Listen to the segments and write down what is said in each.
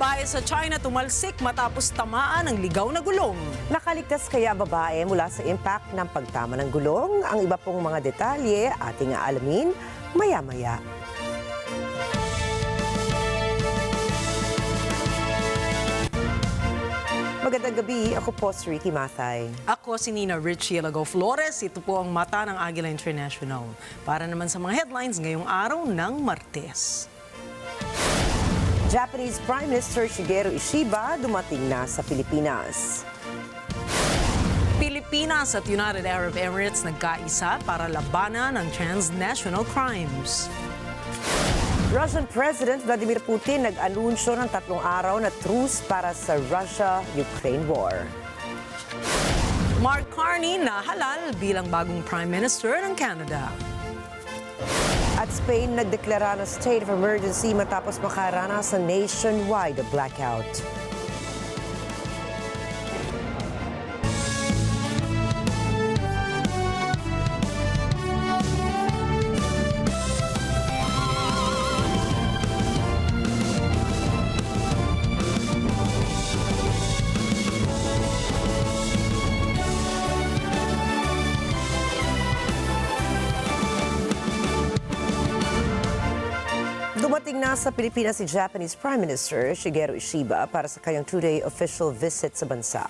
Babae sa China tumalsik matapos tamaan ng ligaw na gulong. Nakaligtas kaya ang babae mula sa impact ng pagtama ng gulong? Ang iba pong mga detalye ating aalamin maya-maya. Magandang gabi, ako po si Ricky Mathay. Ako si Nina Richie Lago Flores. Ito po ang mata ng Agila International. Para naman sa mga headlines ngayong araw ng Martes. Japanese Prime Minister Shigeru Ishiba dumating na sa Pilipinas. Pilipinas at United Arab Emirates nagkaisa para labanan ng transnational crimes. Russian President Vladimir Putin nag-anunsyo ng 3 araw na truce para sa Russia-Ukraine war. Mark Carney nahalal bilang bagong Prime Minister ng Canada. At Spain nagdeklara ng state of emergency matapos makaranas ng nationwide blackout. Dumating na sa Pilipinas si Japanese Prime Minister Shigeru Ishiba para sa kanyang 2-day official visit sa bansa.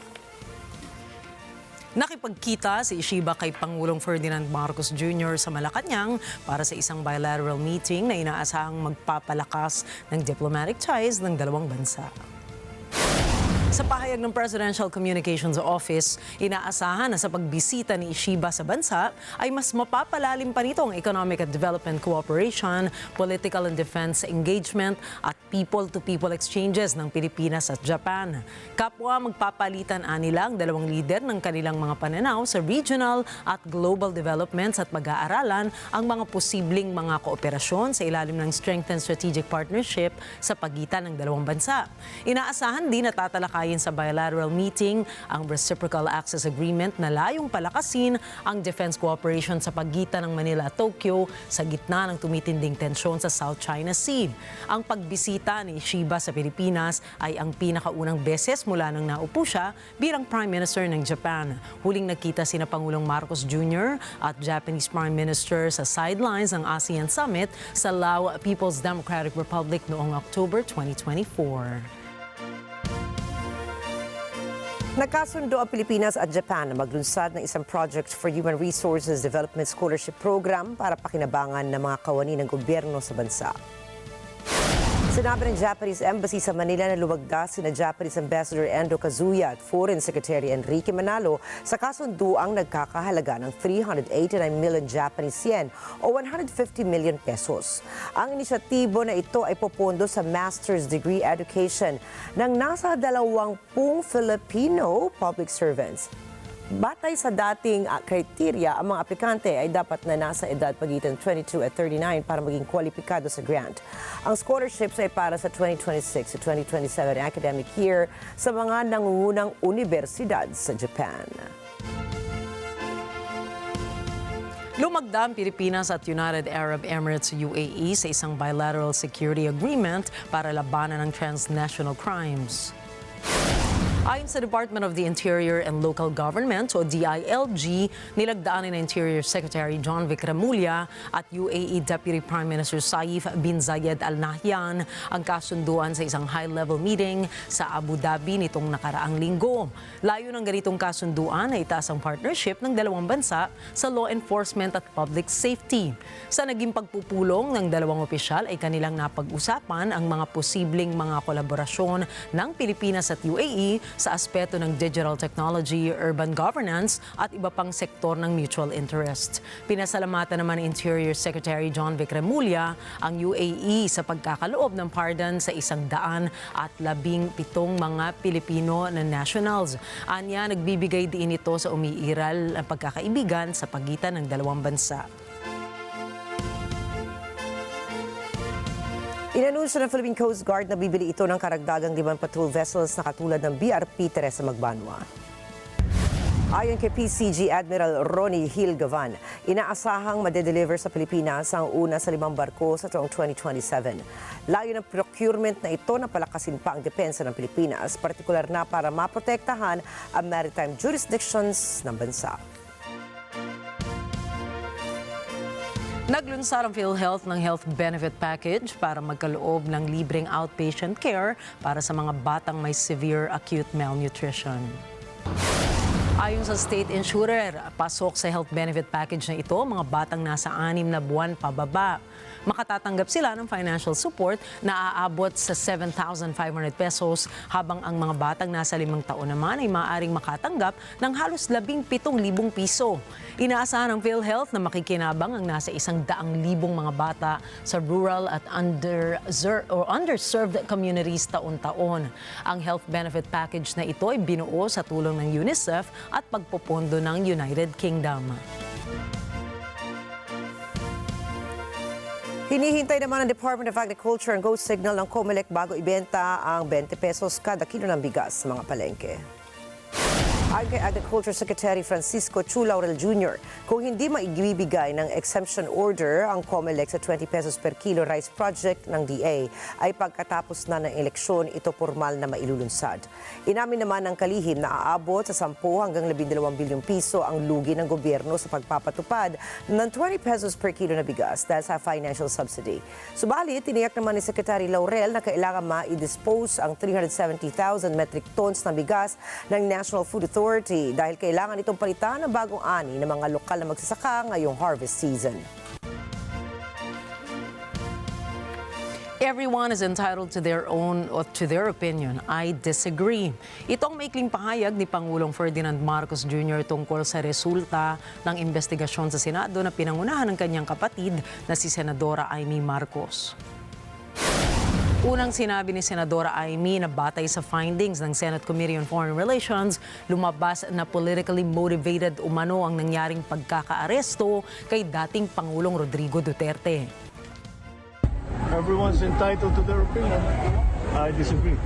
Nakipagkita si Ishiba kay Pangulong Ferdinand Marcos Jr. sa Malacanang para sa isang bilateral meeting na inaasahang magpapalakas ng diplomatic ties ng dalawang bansa. Sa pahayag ng Presidential Communications Office, inaasahan na sa pagbisita ni Ishiba sa bansa ay mas mapapalalim pa nito ang economic at development cooperation, political and defense engagement at people-to-people exchanges ng Pilipinas at Japan. Kapwa magpapalitan nila ang dalawang lider ng kanilang mga pananaw sa regional at global developments at mag-aaralan ang mga posibleng mga kooperasyon sa ilalim ng strengthened strategic partnership sa pagitan ng dalawang bansa. Inaasahan din na tatalakayin sa bilateral meeting ang Reciprocal Access Agreement na layong palakasin ang defense cooperation sa pagitan ng Manila at Tokyo sa gitna ng tumitinding tensyon sa South China Sea. Ang pagbisita ni Ishiba sa Pilipinas ay ang pinakaunang beses mula nang naupo siya bilang Prime Minister ng Japan. Huling nagkita sina Pangulong Marcos Jr. at Japanese Prime Minister sa sidelines ng ASEAN Summit sa Lao People's Democratic Republic noong October 2024. Nagkasundo ang Pilipinas at Japan na maglunsad ng isang project for Human Resources Development Scholarship Program para pakinabangan ng mga kawani ng gobyerno sa bansa. Sinabi ng Japanese Embassy sa Manila na lumagdas sina Japanese Ambassador Endo Kazuya at Foreign Secretary Enrique Manalo sa kasunduang nagkakahalaga ng 389 million Japanese yen o 150 million pesos. Ang inisyatibo na ito ay popondo sa master's degree education ng nasa 20 Filipino public servants. Batay sa dating kriteria, ang mga aplikante ay dapat na nasa edad pagitan 22 at 39 para maging kwalipikado sa grant. Ang scholarships ay para sa 2026 to 2027 academic year sa mga nangungunang universidad sa Japan. Lumagda ang Pilipinas at United Arab Emirates UAE sa isang bilateral security agreement para labanan ng transnational crimes. Ayon sa Department of the Interior and Local Government o DILG, nilagdaan ni Interior Secretary John Vic Remulla at UAE Deputy Prime Minister Saif bin Zayed Al Nahyan ang kasunduan sa isang high-level meeting sa Abu Dhabi nitong nakaraang linggo. Layo ng ganitong kasunduan ay itaas ang partnership ng dalawang bansa sa law enforcement at public safety. Sa naging pagpupulong ng dalawang opisyal ay kanilang napag-usapan ang mga posibleng mga kolaborasyon ng Pilipinas at UAE sa aspeto ng digital technology, urban governance at iba pang sektor ng mutual interest. Pinasalamatan naman ni Interior Secretary John Vic Remulla ang UAE sa pagkakaloob ng pardon sa 117 mga Pilipino na nationals. Anya, nagbibigay din ito sa umiiral ang pagkakaibigan sa pagitan ng dalawang bansa. Inanunsyo ng Philippine Coast Guard na bibili ito ng karagdagang 5 patrol vessels na katulad ng BRP Teresa Magbanwa. Ayon kay PCG Admiral Ronnie Hilgavan, inaasahang madedeliver sa Pilipinas ang una sa 5 barko sa taong 2027. Layo ng procurement na ito na palakasin pa ang depensa ng Pilipinas, partikular na para maprotektahan ang maritime jurisdictions ng bansa. Naglunsad ang PhilHealth ng health benefit package para magkaloob ng libreng outpatient care para sa mga batang may severe acute malnutrition. Ayon sa state insurer, pasok sa health benefit package na ito mga batang nasa 6 na buwan pababa. Makatatanggap sila ng financial support na aabot sa 7,500 pesos habang ang mga batang nasa 5 taon naman ay maaaring makatanggap ng halos 17,000 piso. Inaasahan ng PhilHealth na makikinabang ang nasa 100,000 mga bata sa rural at underserved communities taon-taon. Ang health benefit package na ito ay binuo sa tulong ng UNICEF at pagpopondo ng United Kingdom. Hinihintay naman ng Department of Agriculture ang go signal ng COMELEC bago ibenta ang 20 pesos kada kilo ng bigas sa mga palengke. Ayon kay Agriculture Secretary Francisco Chu Laurel Jr., kung hindi maibibigay ng exemption order ang COMELEC sa 20 pesos per kilo rice project ng DA, ay pagkatapos na ng eleksyon ito formal na mailulunsad. Inamin naman ng kalihim na aabot sa 10 hanggang 12 bilyong piso ang lugi ng gobyerno sa pagpapatupad ng 20 pesos per kilo na bigas dahil sa financial subsidy. Subalit, tiniyak naman ni Secretary Laurel na kailangan ma-dispose ang 370,000 metric tons ng bigas ng National Food Authority dahil kailangan itong palitan ng bagong ani ng mga lokal na magsasaka ngayong harvest season. Everyone is entitled to their own or to their opinion. I disagree. Ito ang maikling pahayag ni Pangulong Ferdinand Marcos Jr. tungkol sa resulta ng investigasyon sa Senado na pinangunahan ng kanyang kapatid na si Senadora Amy Marcos. Unang sinabi ni Senadora Amy na batay sa findings ng Senate Committee on Foreign Relations, lumabas na politically motivated umano ang nangyaring pagkakaaresto kay dating Pangulong Rodrigo Duterte. Everyone's entitled to their opinion. I disagree.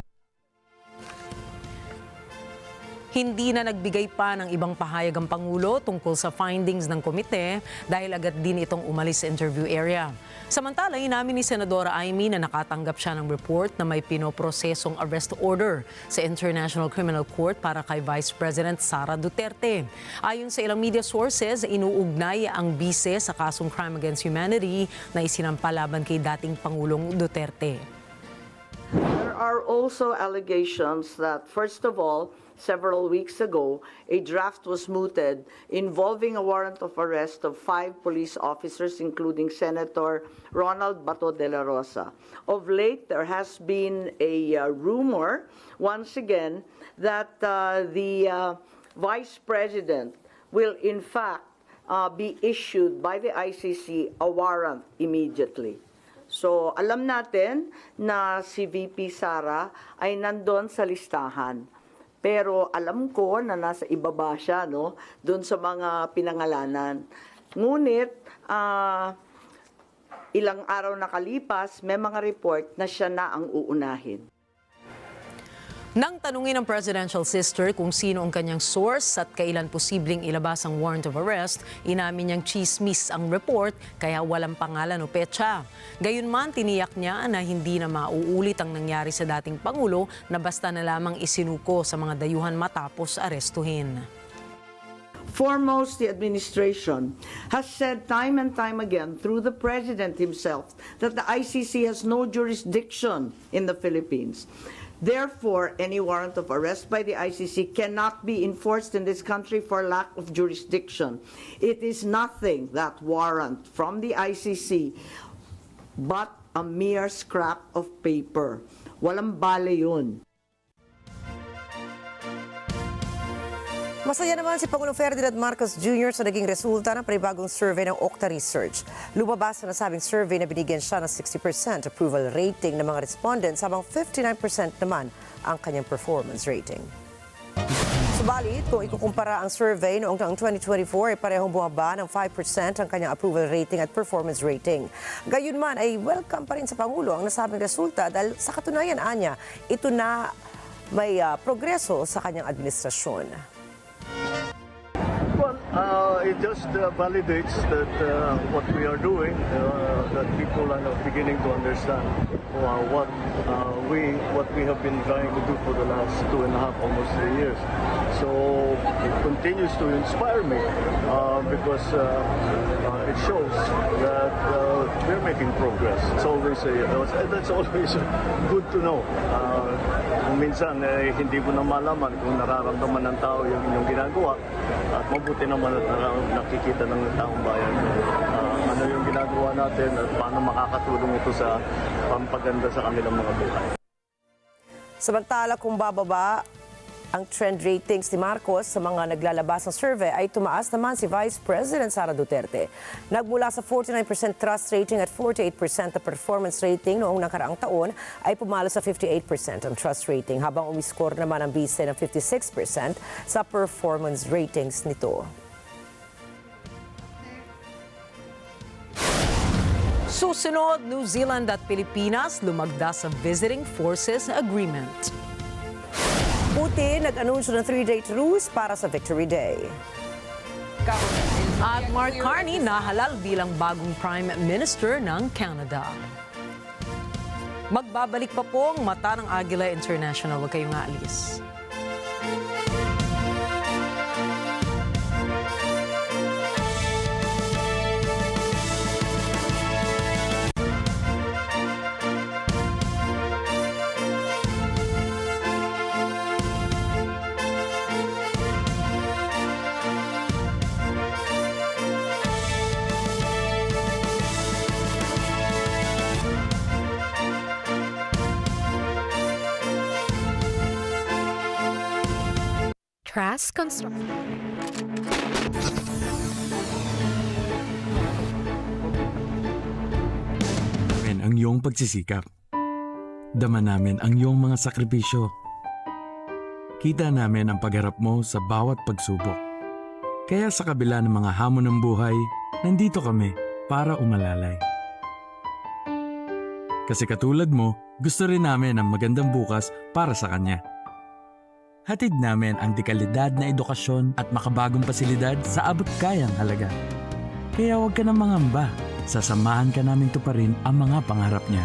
Hindi na nagbigay pa ng ibang pahayag ang Pangulo tungkol sa findings ng komite dahil agad din itong umalis sa interview area. Samantala, inamin ni Senadora Amy na nakatanggap siya ng report na may pinoprosesong arrest order sa International Criminal Court para kay Vice President Sara Duterte. Ayon sa ilang media sources, inuugnay ang bise sa kasong crime against humanity na isinampa laban kay dating Pangulong Duterte. There are also allegations that, first of all, several weeks ago, a draft was mooted involving a warrant of arrest of 5 police officers, including Senator Ronald Bato de la Rosa. Of late, there has been a rumor, once again, that the Vice President will in fact be issued by the ICC a warrant immediately. So, alam natin na si VP Sara ay nandun sa listahan. Pero alam ko na nasa ibaba siya, no, doon sa mga pinangalanan. Ngunit, ilang araw nakalipas, may mga report na siya na ang uunahin. Nang tanungin ng presidential sister kung sino ang kanyang source at kailan posibleng ilabas ang warrant of arrest, inamin niyang chismis ang report kaya walang pangalan o petsa. Gayunman, tiniyak niya na hindi na mauulit ang nangyari sa dating Pangulo na basta na lamang isinuko sa mga dayuhan matapos arestuhin. Foremost, the administration has said time and time again through the President himself that the ICC has no jurisdiction in the Philippines. Therefore, any warrant of arrest by the ICC cannot be enforced in this country for lack of jurisdiction. It is nothing, that warrant from the ICC, but a mere scrap of paper. Walang bale yun. Masaya naman si Pangulong Ferdinand Marcos Jr. sa naging resulta ng panibagong survey ng Okta Research. Lumabas sa nasabing survey na binigyan siya ng 60% approval rating ng mga respondents habang 59% naman ang kanyang performance rating. Subalit, kung ikukumpara ang survey noong taong 2024 ay parehong bumaba ng 5% ang kanyang approval rating at performance rating. Gayunman ay welcome pa rin sa Pangulo ang nasabing resulta dahil sa katunayan anya, ito na may progreso sa kanyang administrasyon. It just validates that what we are doing, that people are now beginning to understand what we have been trying to do for the last 2.5, almost 3 years. So it continues to inspire me because it shows that we're making progress. That's always good to know. Kung minsan hindi mo na malaman kung nararamdaman ng tao yung inyong ginagawa, at mabuti naman at nakikita ng taong bayan ano yung ginagawa natin at paano makakatulong ito sa pampaganda sa kanilang mga buhay. Samantala, kung bababa ang trend ratings ni Marcos sa mga naglalabas ng survey, ay tumaas naman si Vice President Sara Duterte. Nagmula sa 49% trust rating at 48% na performance rating noong nakaraang taon, ay pumalo sa 58% ang trust rating, habang umiscore naman ang bise ng 56% sa performance ratings nito. Susunod, New Zealand at Pilipinas lumagda sa Visiting Forces Agreement. Putin nag-anunsyo ng 3-day truce para sa Victory Day. At Mark Carney nahalal bilang bagong Prime Minister ng Canada. Magbabalik pa po ang mata ng Agila International. Huwag kayong aalis. Truce construction. Namin ang iyong pagsisikap. Dama namin ang iyong mga sakripisyo. Kita namin ang pagharap mo sa bawat pagsubok. Kaya sa kabila ng mga hamon ng buhay, nandito kami para umalalay. Kasi katulad mo, gusto rin namin ang magandang bukas para sa kanya. Hatid namin ang dekalidad na edukasyon at makabagong pasilidad sa abot kayang halaga. Kaya huwag ka na mangamba, sasamahan ka namin tuparin ang mga pangarap niya.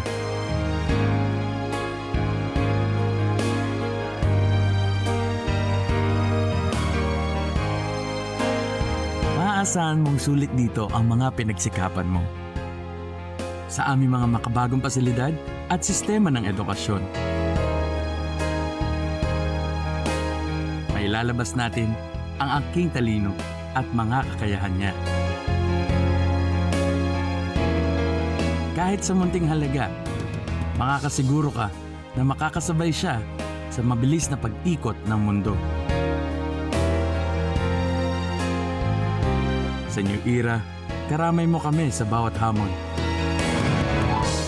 Maaasahan mong sulit dito ang mga pinagsikapan mo. Sa aming mga makabagong pasilidad at sistema ng edukasyon. Ilalabas natin ang aking talino at mga kakayahan niya. Kahit sa munting halaga, makakasiguro ka na makakasabay siya sa mabilis na pag-ikot ng mundo. Sa new era, karamay mo kami sa bawat hamon.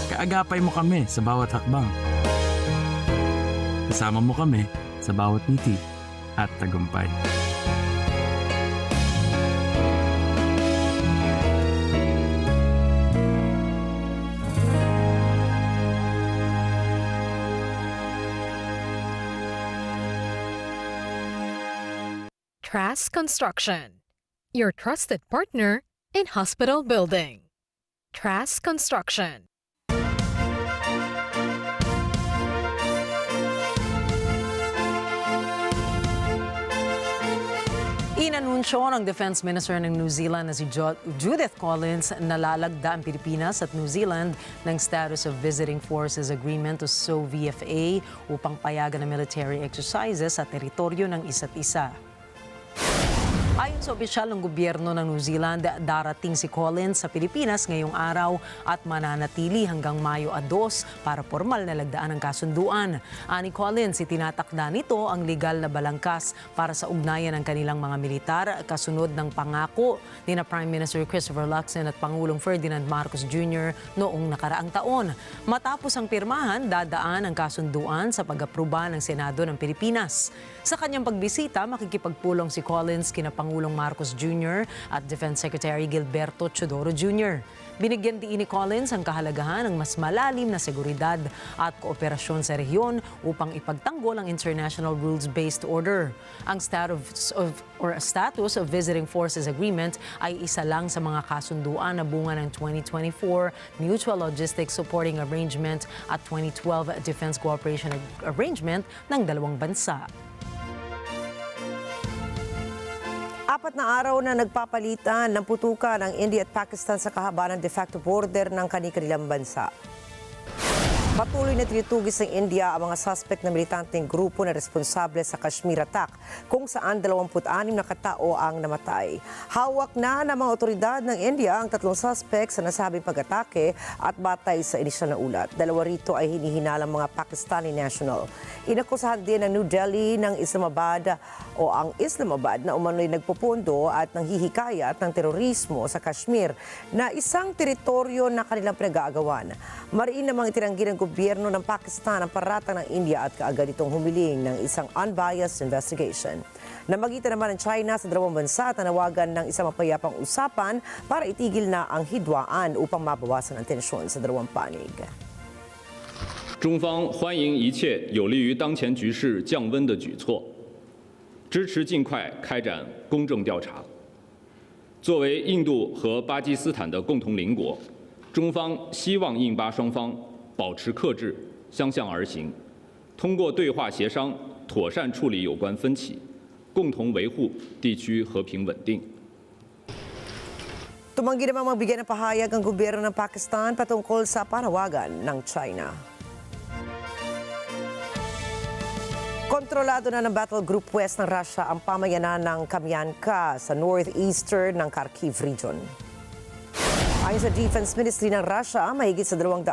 Kaagapay mo kami sa bawat hakbang. Kasama mo kami sa bawat ngiti at tagumpay. Truce Construction, your trusted partner in hospital building. Truce Construction. Inanunsyo ng Defense Minister ng New Zealand na si Judith Collins na lalagda ang Pilipinas at New Zealand ng status of Visiting Forces Agreement o SOVFA upang payagan ng military exercises sa teritoryo ng isa't isa. Ayon sa opisyal ng gobyerno ng New Zealand, darating si Collins sa Pilipinas ngayong araw at mananatili hanggang Mayo 2 para formal na lagdaan ang kasunduan. Ani Collins, itinatakda nito ang legal na balangkas para sa ugnayan ng kanilang mga militar kasunod ng pangako ni na Prime Minister Christopher Luxon at Pangulong Ferdinand Marcos Jr. noong nakaraang taon. Matapos ang pirmahan, dadaan ang kasunduan sa pag-aproba ng Senado ng Pilipinas. Sa kanyang pagbisita, makikipagpulong si Collins kina Pangulong Marcos Jr. at Defense Secretary Gilberto Chodoro Jr. Binigyan din ni Collins ang kahalagahan ng mas malalim na seguridad at kooperasyon sa rehiyon upang ipagtanggol ang international rules-based order. Ang status of Visiting Forces Agreement ay isa lang sa mga kasunduan na bunga ng 2024 Mutual Logistics Supporting Arrangement at 2012 Defense Cooperation Arrangement ng dalawang bansa. 4 na araw na nagpapalitan ng putukan ng India at Pakistan sa kahabaan ng de facto border ng kani-kanilang bansa. Patuloy na tinutugis ng India ang mga suspect na militanteng grupo na responsable sa Kashmir attack kung saan 26 na katao ang namatay. Hawak na ng mga otoridad ng India ang 3 suspect sa nasabing pag-atake at batay sa inisyal na ulat. 2 rito ay hinihinalang mga Pakistani national. Inakusahan din ng New Delhi ng Islamabad na umano'y nagpupundo at nanghihikayat ng terorismo sa Kashmir na isang teritoryo na kanilang pinag-aagawan. Mariin namang itinanggi ng gobyerno ng Pakistan ang paratang ng India at kaagad itong humiling ng isang unbiased investigation. Namagitan naman ng China sa dalawang bansa at nanawagan ng isang mapayapang usapan para itigil na ang hidwaan upang mabawasan ang tensyon sa dalawang panig. 中方欢迎一切有利于当前局势降温的举措，支持尽快开展公正调查。作为印度和巴基斯坦的共同邻国，中方希望印巴双方保持克制，相向而行，通过对话协商妥善处理有关分歧，共同维护地区和平稳定。 Tumanggi namang magbigay ng pahayag ang gobyerno ng Pakistan patungkol sa panawagan ng China. Kontrolado na ng Battle Group West ng Russia ang pamayanan ng Kamyanka sa northeastern ng Kharkiv region. Ayon sa Defense Ministry ng Russia, mahigit sa 240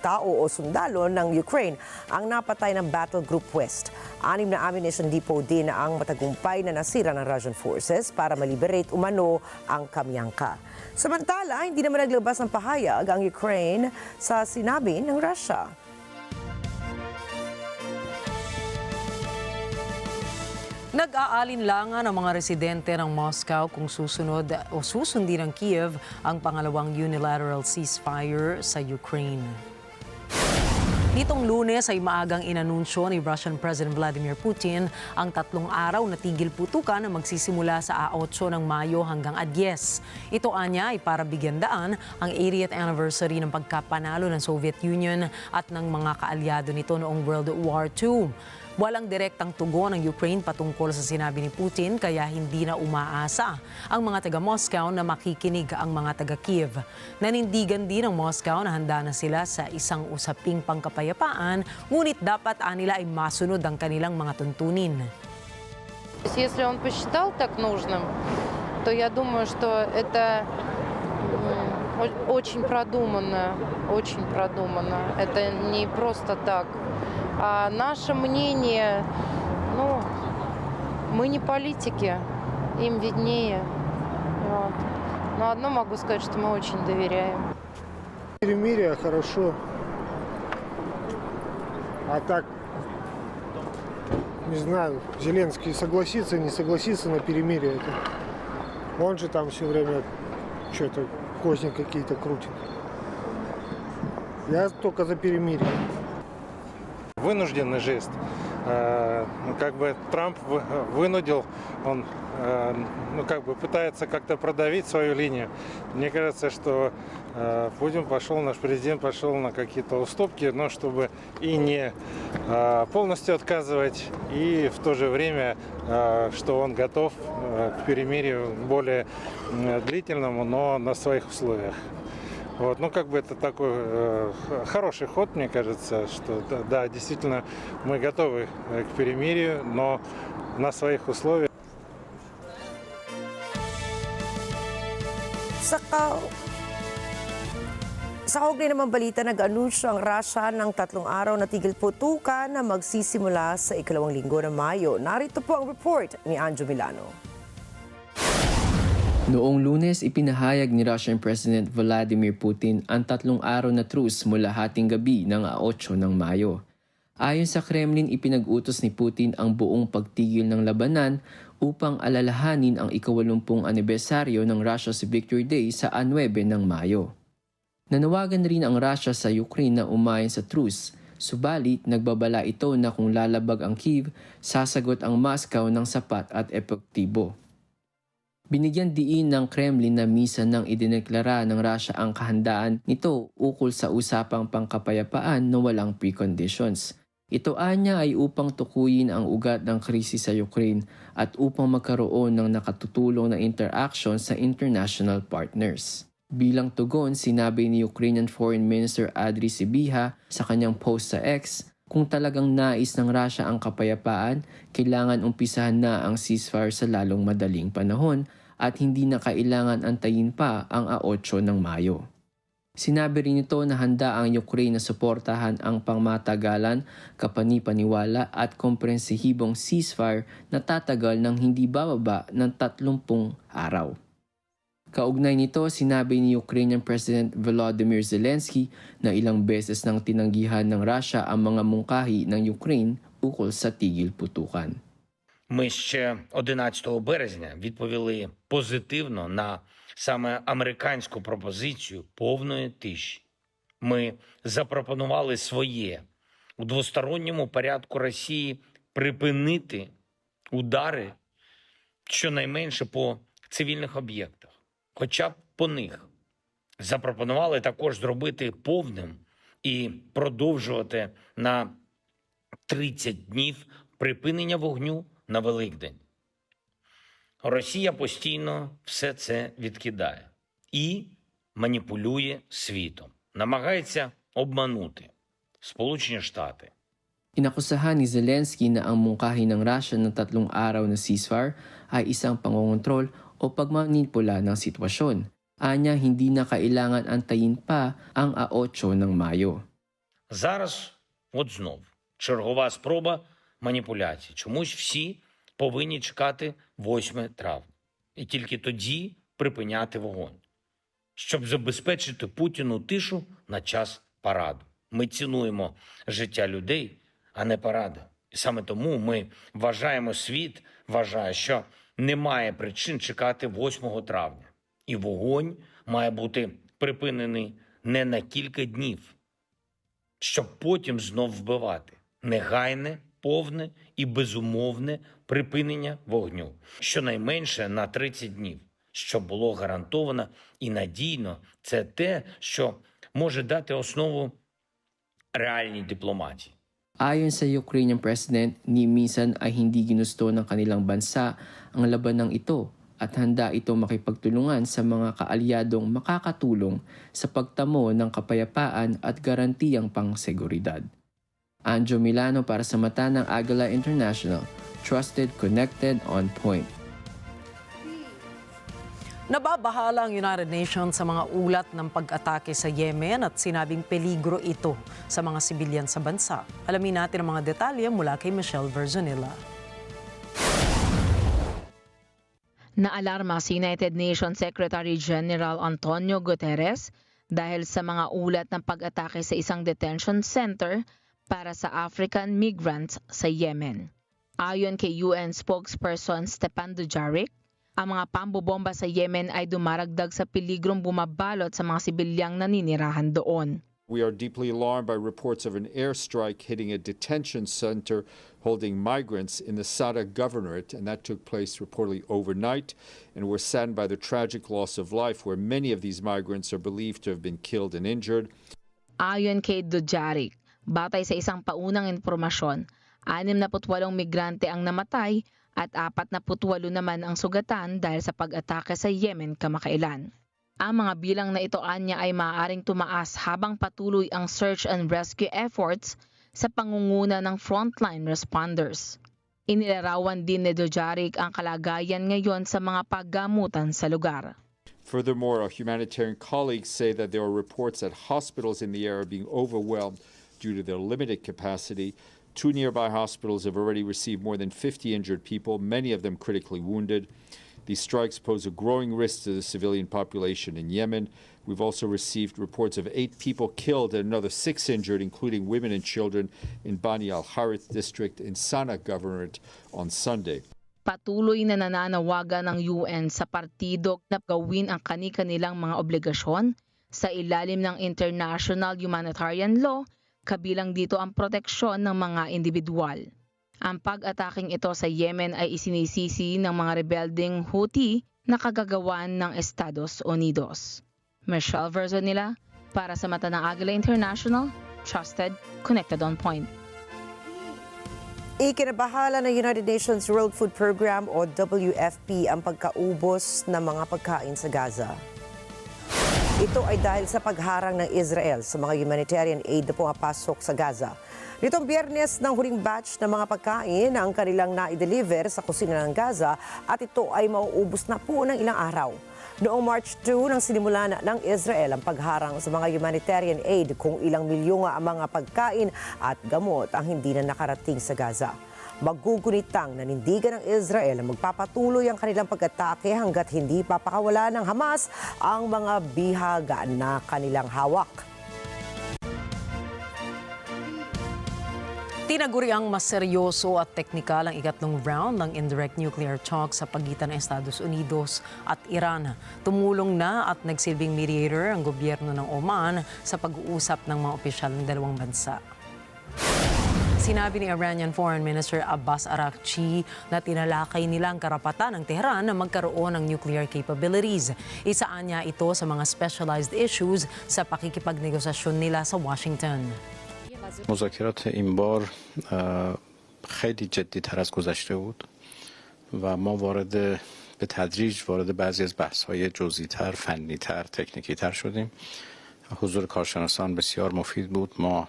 tao o sundalo ng Ukraine ang napatay ng Battle Group West. 6 na ammunition depot din ang matagumpay na nasira ng Russian forces para maliberate umano ang Kamyanka. Samantala, hindi naman naglabas ng pahayag ang Ukraine sa sinabi ng Russia. Nag-aalinlangan ang mga residente ng Moscow kung susunod o susundin ng Kiev ang pangalawang unilateral ceasefire sa Ukraine. Nitong Lunes ay maagang inanunsyo ni Russian President Vladimir Putin ang 3 araw na tigil putukan na magsisimula sa 8 ng Mayo hanggang 10. Ito anya ay para bigyan daan ang 80th anniversary ng pagkapanalo ng Soviet Union at ng mga kaalyado nito noong World War II. Walang direktang tugon ng Ukraine patungkol sa sinabi ni Putin kaya hindi na umaasa ang mga taga-Moscow na makikinig ang mga taga-Kiev. Nanindigan din ng Moscow na handa na sila sa isang usaping pangkapayapaan, ngunit dapat nila ay masunod ang kanilang mga tuntunin. Если он посчитал так нужным, то я думаю, что это очень продуманно, очень продуманно. Это не просто так. А наше мнение, мы не политики, им виднее. Вот. Но одно могу сказать, что мы очень доверяем. Перемирие хорошо. А так, не знаю, Зеленский согласится, не согласится на перемирие. Он же там все время что-то козни какие-то крутит. Я только за перемирие. Вынужденный жест. Трамп вынудил, он пытается как-то продавить свою линию. Мне кажется, что Путин наш президент пошел на какие-то уступки, но чтобы и не полностью отказывать, и в то же время, что он готов к перемирию более длительному, но на своих условиях. Вот, это такой хороший ход, мне кажется, что да, действительно мы готовы к перемирию, но на своих условиях. Sa kaugnay naman balita, nag-anunsyo ang Russia ng 3 araw na tigil putukan na magsisimula sa 2 linggo ng Mayo. Narito po ang report ni Anjo Milano. Noong Lunes, ipinahayag ni Russian President Vladimir Putin ang 3 araw na truce mula hating gabi ng 8 ng Mayo. Ayon sa Kremlin, ipinag-utos ni Putin ang buong pagtigil ng labanan upang alalahanin ang ika-80 anibersaryo ng Russia's Victory Day sa 9 ng Mayo. Nanawagan rin ang Russia sa Ukraine na umayon sa truce, subalit nagbabala ito na kung lalabag ang Kyiv, sasagot ang Moscow ng sapat at epektibo. Binigyan diin ng Kremlin na minsan nang idineklara ng Russia ang kahandaan nito ukol sa usapang pangkapayapaan na walang preconditions. Ito anya ay upang tukuyin ang ugat ng krisis sa Ukraine at upang magkaroon ng nakatutulong na interaction sa international partners. Bilang tugon, sinabi ni Ukrainian Foreign Minister Andriy Sybiha sa kanyang post sa X, kung talagang nais ng Russia ang kapayapaan, kailangan umpisahan na ang ceasefire sa lalong madaling panahon at hindi na kailangan antayin pa ang 8 ng Mayo. Sinabi rin ito na handa ang Ukraine na suportahan ang pangmatagalan, kapanipaniwala at komprehensibong ceasefire na tatagal ng hindi bababa ng 30 araw. Kaugnay nito, sinabi ni Ukrainian President Volodymyr Zelensky na ilang beses nang tinanggihan ng Russia ang mga mungkahi ng Ukraine ukol sa tigil putukan. Ми ще 11 березня відповіли позитивно на саме американську пропозицію повної тиші. Ми запропонували своє у двосторонньому порядку Росії припинити удари щонайменше по цивільних об'єктах, хоча б по них. Запропонували також зробити повним і продовжувати на 30 днів припинення вогню на Великдень. Росія постійно все це відкидає і маніпулює світом. Намагається обманути Сполучені Штати. Inakusahan ni Zelensky na ang mungkahi ng Russia ng 3 araw na ceasefire ay isang pangongontrol o pagmanipula ng sitwasyon. Anya, hindi na kailangan antayin pa ang 8 ng Mayo. Зараз от знов чергова спроба маніпуляцій. Чомусь всі повинні чекати 8 травня. І тільки тоді припиняти вогонь, щоб забезпечити Путіну тишу на час параду. Ми цінуємо життя людей, а не паради. І саме тому ми вважаємо, світ вважає, що немає причин чекати 8 травня. І вогонь має бути припинений не на кілька днів, щоб потім знов вбивати. Негайне, повне і безумовне припинення вогню, щонайменше на 30 днів, щоб було гарантовано і надійно. Це те, що може дати основу реальній дипломатії. Ayon sa Ukrainian President, ni minsan ay hindi ginusto ng kanilang bansa ang labanang ito at handa ito makipagtulungan sa mga kaalyadong makakatulong sa pagtamo ng kapayapaan at garantiyang pangseguridad. Anjo Milano para sa mata ng Agila International, trusted, connected, on point. Nababahala ang United Nations sa mga ulat ng pag-atake sa Yemen at sinabing peligro ito sa mga sibilyan sa bansa. Alamin natin ang mga detalye mula kay Michelle Verzonilla. Naalarma si United Nations Secretary General Antonio Guterres dahil sa mga ulat ng pag-atake sa isang detention center para sa African migrants sa Yemen. Ayon kay UN spokesperson Stepan Dujarric, ang mga pambobomba sa Yemen ay dumaragdag sa peligrong bumabalot sa mga sibilyang naninirahan doon. We are deeply alarmed by reports of an airstrike hitting a detention center holding migrants in the Sada governorate, and that took place reportedly overnight. And we're saddened by the tragic loss of life where many of these migrants are believed to have been killed and injured. Ayon kay Dujarric, batay sa isang paunang impormasyon, 68 migrante ang namatay at 48 naman ang sugatan dahil sa pag-atake sa Yemen kamakailan. Ang mga bilang na ito anya ay maaaring tumaas habang patuloy ang search and rescue efforts sa pangunguna ng frontline responders. Inilarawan din ni Dujarric ang kalagayan ngayon sa mga paggamutan sa lugar. Furthermore, our humanitarian colleagues say that there are reports that hospitals in the area are being overwhelmed due to their limited capacity. 2 nearby hospitals have already received more than 50 injured people, many of them critically wounded. These strikes pose a growing risk to the civilian population in Yemen. We've also received reports of 8 people killed and another 6 injured, including women and children, in Bani al-Harith district in Sana'a Governorate on Sunday. Patuloy na nananawagan ng UN sa partido na gawin ang kani-kanilang mga obligasyon sa ilalim ng international humanitarian law, kabilang dito ang proteksyon ng mga individual. Ang pag-ataking ito sa Yemen ay isinisisi ng mga rebelding Houthi na kagagawan ng Estados Unidos. Michelle Verzonilla para sa mata ng Agila International, Trusted, Connected on Point. Ikinabahala ng United Nations World Food Program o WFP ang pagkaubos ng mga pagkain sa Gaza. Ito ay dahil sa pagharang ng Israel sa mga humanitarian aid na pumapasok sa Gaza. Nitong Biyernes ng huling batch ng mga pagkain ang kanilang na-deliver sa kusina ng Gaza at ito ay mauubos na po ng ilang araw. Noong March 2 nang sinimula ng Israel ang pagharang sa mga humanitarian aid kung ilang milyon ang mga pagkain at gamot ang hindi na nakarating sa Gaza. Magugunitang nanindigan ng Israel na magpapatuloy ang kanilang pag-atake hanggat hindi papakawala ng Hamas ang mga bihaga na kanilang hawak. Tinaguriang mas seryoso at teknikal ang ikatlong round ng indirect nuclear talks sa pagitan ng Estados Unidos at Iran. Tumulong na at nagsilbing mediator ang gobyerno ng Oman sa pag-uusap ng mga opisyal ng dalawang bansa. Sinabi ni Iranian Foreign Minister Abbas Araghchi na tinalakay nila ang karapatan ng Tehran na magkaroon ng nuclear capabilities. Isaan niya ito sa mga specialized issues sa pakikipagnegosasyon nila sa Washington. مذاکرات این بار خیلی جدی‌تر از گذشته بود و ما به تدریج وارد بعضی از بحث‌های جزئی‌تر، فنی‌تر، تکنیکی‌تر شدیم. حضور کارشناسان بسیار مفید بود. ما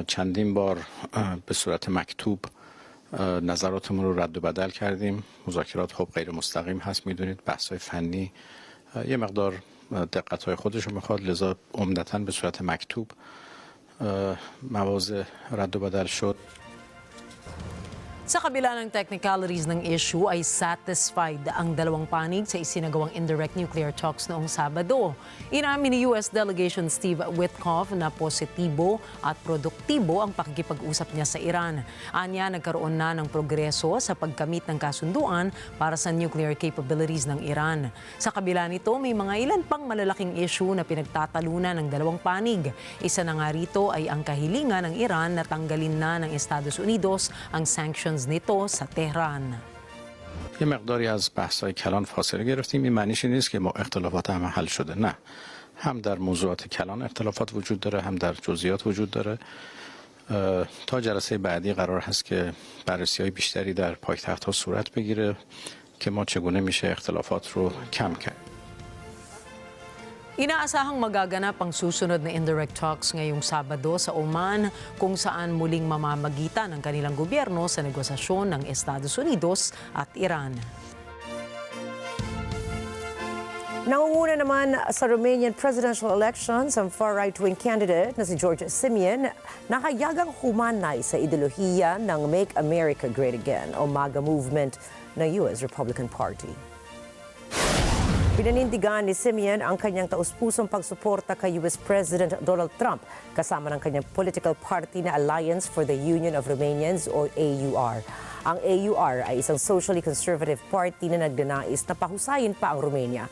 چندین بار به صورت مکتوب نظراتمون رو رد و بدل کردیم. مذاکرات خب غیر مستقیم هست، میدونید بحث‌های فنی یه مقدار دقت‌های خودش رو می‌خواد، لذا عمدتاً به صورت مکتوب مواضع رد و بدل شد. Sa kabila ng technicalities ng issue ay satisfied ang dalawang panig sa isinagawang indirect nuclear talks noong Sabado. Inamin ni U.S. Delegation Steve Witkoff na positibo at produktibo ang pakikipag-usap niya sa Iran. Anya, nagkaroon na ng progreso sa pagkamit ng kasunduan para sa nuclear capabilities ng Iran. Sa kabila nito, may mga ilan pang malalaking issue na pinagtatalunan ng dalawang panig. Isa na nga rito ay ang kahilingan ng Iran na tanggalin na ng Estados Unidos ang sanctions nito sa Tehran. یه مقداری از بحث‌های کلان فاصله گرفتیم. این معنیش نیست که ما اختلافات همه حل شده، نه. هم در موضوعات کلان اختلافات وجود داره، هم در جزئیات وجود داره. تا جلسه بعدی قرار هست که بررسی‌های بیشتری در پایتخت‌ها صورت بگیره که ما چگونه میشه اختلافات رو کم کرد. Inaasahang magaganap ang susunod na indirect talks ngayong Sabado sa Oman kung saan muling mamamagitan ang kanilang gobyerno sa negosasyon ng Estados Unidos at Iran. Nangunguna naman sa Romanian presidential elections ang far right-wing candidate na si George Simion na hayagang humanay sa ideolohiya ng Make America Great Again o MAGA movement ng US Republican Party. Pinanindigan ni Simion ang kanyang taus-pusong pagsuporta kay US President Donald Trump kasama ng kanyang political party na Alliance for the Union of Romanians o AUR. Ang AUR ay isang socially conservative party na nagdanais na pahusayin pa ang Romania.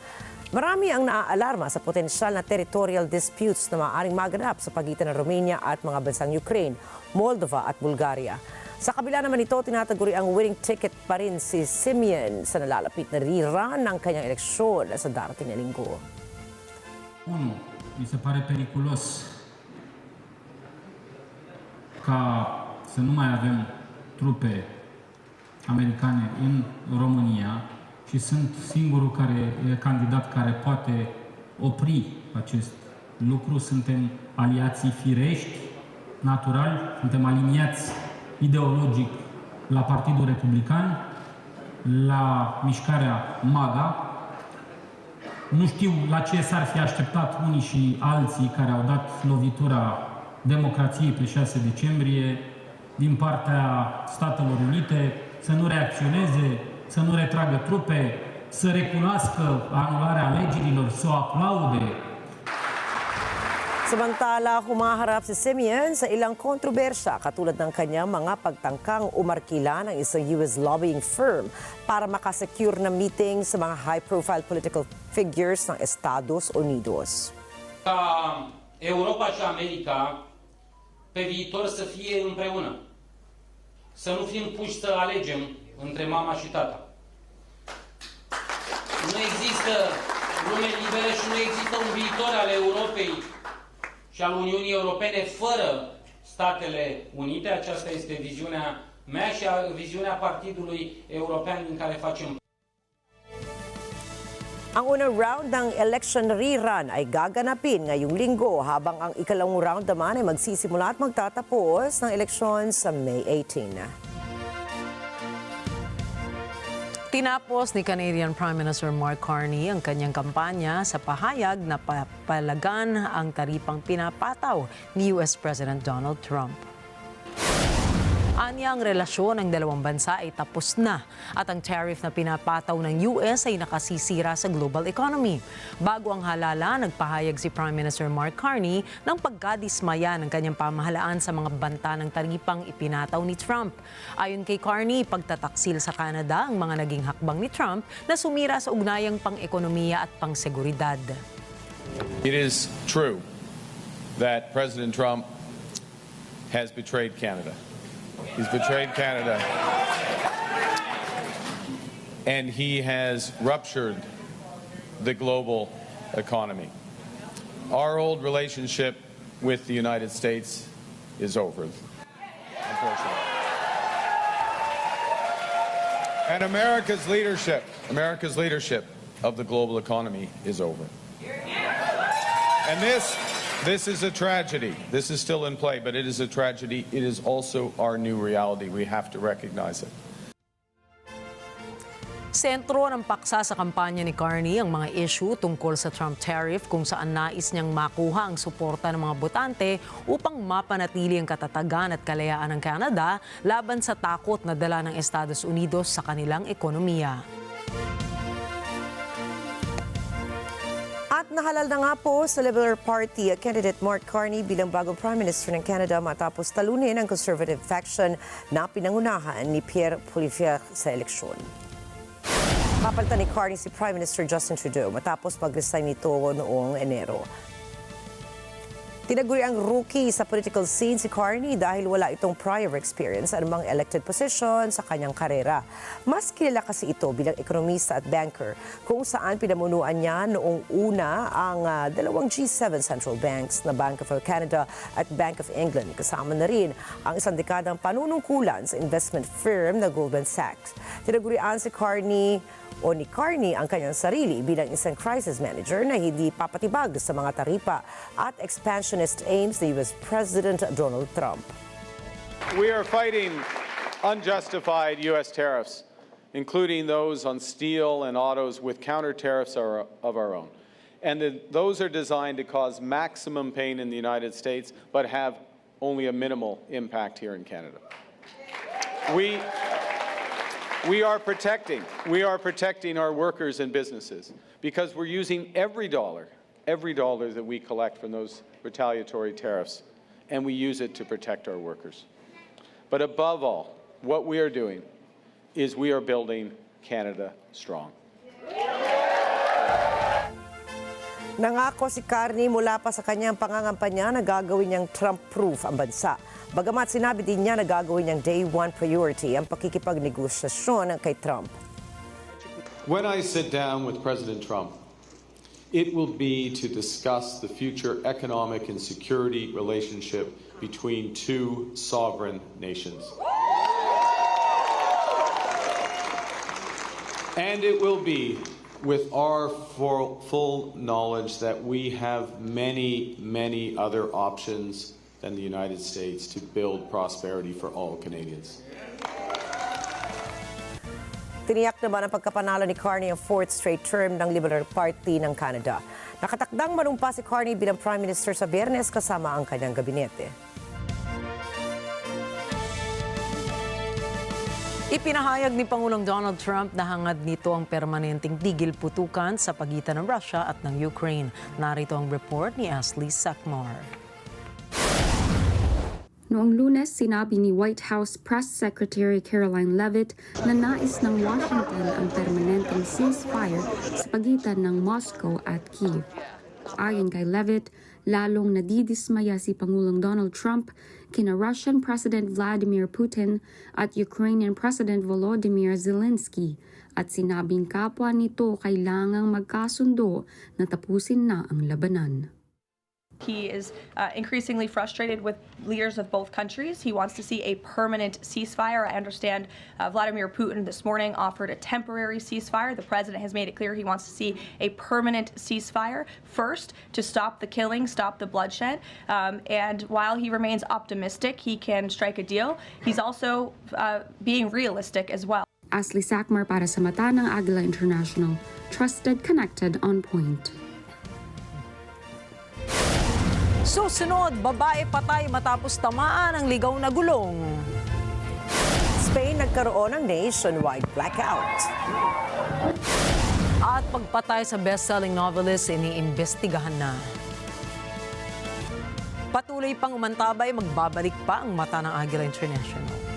Marami ang naaalarma sa potensyal na territorial disputes na maaaring maganap sa pagitan ng Romania at mga bansang Ukraine, Moldova at Bulgaria. Sa kabila naman ito, tinataguri ang winning ticket pa rin si Simion sa nalalapit na rerun ng kanyang eleksyon sa darating na linggo. Unu, mi se pare periculos ca să nu mai avem trupe americane în România și sunt singurul candidat care poate opri acest lucru. Suntem aliații firești, naturali, suntem aliniați ideologic la Partidul Republican, la mișcarea MAGA. Nu știu la ce s-ar fi așteptat unii și alții care au dat lovitura democrației pe 6 decembrie din partea Statelor Unite să nu reacționeze, să nu retragă trupe, să recunoască anularea alegerilor, să o aplaude. Samantala, humaharap si Simeon sa ilang kontrobersya katulad ng kanyang mga pagtangkang umarkila ng isang US lobbying firm para makasecure na meeting sa mga high-profile political figures ng Estados Unidos. Ca Europa și America pe viitor să fie împreună. Să nu fim puși să alegem între mama și tata. Nu există lume liberă și nu există un viitor al Europei și al Uniunii Europene fără Statele Unite. Aceasta este viziunea mea și viziunea Partidului European din care facem. Ang unang round ng election rerun ay gaganapin ngayong linggo habang ang ikalawang round naman ay magsisimula at magtatapos ng eleksyon sa May 18. Tinapos ni Canadian Prime Minister Mark Carney ang kanyang kampanya sa pahayag na papalagan ang taripang pinapataw ni US President Donald Trump. Anya ang relasyon ng dalawang bansa ay tapos na at ang tariff na pinapataw ng US ay nakasisira sa global economy. Bago ang halala, nagpahayag si Prime Minister Mark Carney ng pagkadismaya ng kanyang pamahalaan sa mga banta ng taripang ipinataw ni Trump. Ayon kay Carney, pagtataksil sa Canada ang mga naging hakbang ni Trump na sumira sa ugnayang pang-ekonomiya at pang-seguridad. It is true that President Trump has betrayed Canada. He's betrayed Canada. And he has ruptured the global economy. Our old relationship with the United States is over, unfortunately. And America's leadership of the global economy is over. And this is a tragedy. This is still in play, but it is a tragedy. It is also our new reality. We have to recognize it. Sentro ng paksa sa kampanya ni Carney ang mga issue tungkol sa Trump tariff kung saan nais niyang makuha ang suporta ng mga botante upang mapanatili ang katatagan at kalayaan ng Canada laban sa takot na dala ng Estados Unidos sa kanilang ekonomiya. At nahalal na nga po sa Liberal Party candidate Mark Carney bilang bagong Prime Minister ng Canada matapos talunin ang conservative faction na pinangunahan ni Pierre Poilievre sa eleksyon. Papalitan ni Carney si Prime Minister Justin Trudeau matapos mag-resign nito noong Enero. Tinaguri ang rookie sa political scene si Carney dahil wala itong prior experience sa anumang elected position sa kanyang karera. Mas kilala kasi ito bilang ekonomista at banker kung saan pinamunuan niya noong una ang dalawang G7 central banks na Bank of Canada at Bank of England. Kasama na rin ang isang dekadang panunungkulan sa investment firm na Goldman Sachs. Tinagurian si Carney ni Carney ang kanyang sarili bilang isang crisis manager na hindi papatibag sa mga taripa at expansionist aims ni US President Donald Trump. We are fighting unjustified U.S. tariffs, including those on steel and autos with counter tariffs of our own. And those are designed to cause maximum pain in the United States, but have only a minimal impact here in Canada. We are protecting our workers and businesses because we're using every dollar that we collect from those retaliatory tariffs, and we use it to protect our workers. But above all, what we are doing is we are building Canada strong. Nangako si Carney mula pa sa kanyang pangangampanya na gagawin niyang Trump-proof ang bansa. Bagamat sinabi din niya na gagawin niyang day one priority ang pakikipagnegosasyon kay Trump. When I sit down with President Trump, it will be to discuss the future economic and security relationship between two sovereign nations. And it will be with our full knowledge that we have many, many other options than the United States to build prosperity for all Canadians. Tiniyak naman ang pagkapanalo ni Carney ang fourth straight term ng Liberal Party ng Canada. Nakatakdang manumpa si Carney bilang Prime Minister sa Biyernes kasama ang kanyang gabinete. Ipinahayag ni Pangulong Donald Trump na hangad nito ang permanenteng tigil putukan sa pagitan ng Russia at ng Ukraine. Narito ang report ni Ashley Sakmar. Noong Lunes, sinabi ni White House Press Secretary Caroline Leavitt na nais ng Washington ang permanenteng ceasefire sa pagitan ng Moscow at Kyiv. Ayon kay Leavitt, lalong nadidismaya si Pangulong Donald Trump kina Russian President Vladimir Putin at Ukrainian President Volodymyr Zelensky at sinabing kapwa nito kailangang magkasundo na tapusin na ang labanan. He is increasingly frustrated with leaders of both countries. He wants to see a permanent ceasefire. I understand Vladimir Putin this morning offered a temporary ceasefire. The president has made it clear he wants to see a permanent ceasefire first to stop the killing, stop the bloodshed. And while he remains optimistic he can strike a deal, he's also being realistic as well. Ashley Sakmar para sa mata ng Agila International. Trusted, connected, on point. Susunod, babae patay matapos tamaan ng ligaw na gulong. Spain nagkaroon ng nationwide blackout. At pagpatay sa best-selling novelist, iniimbestigahan na. Patuloy pang umantabay, magbabalik pa ang mata ng Agila International.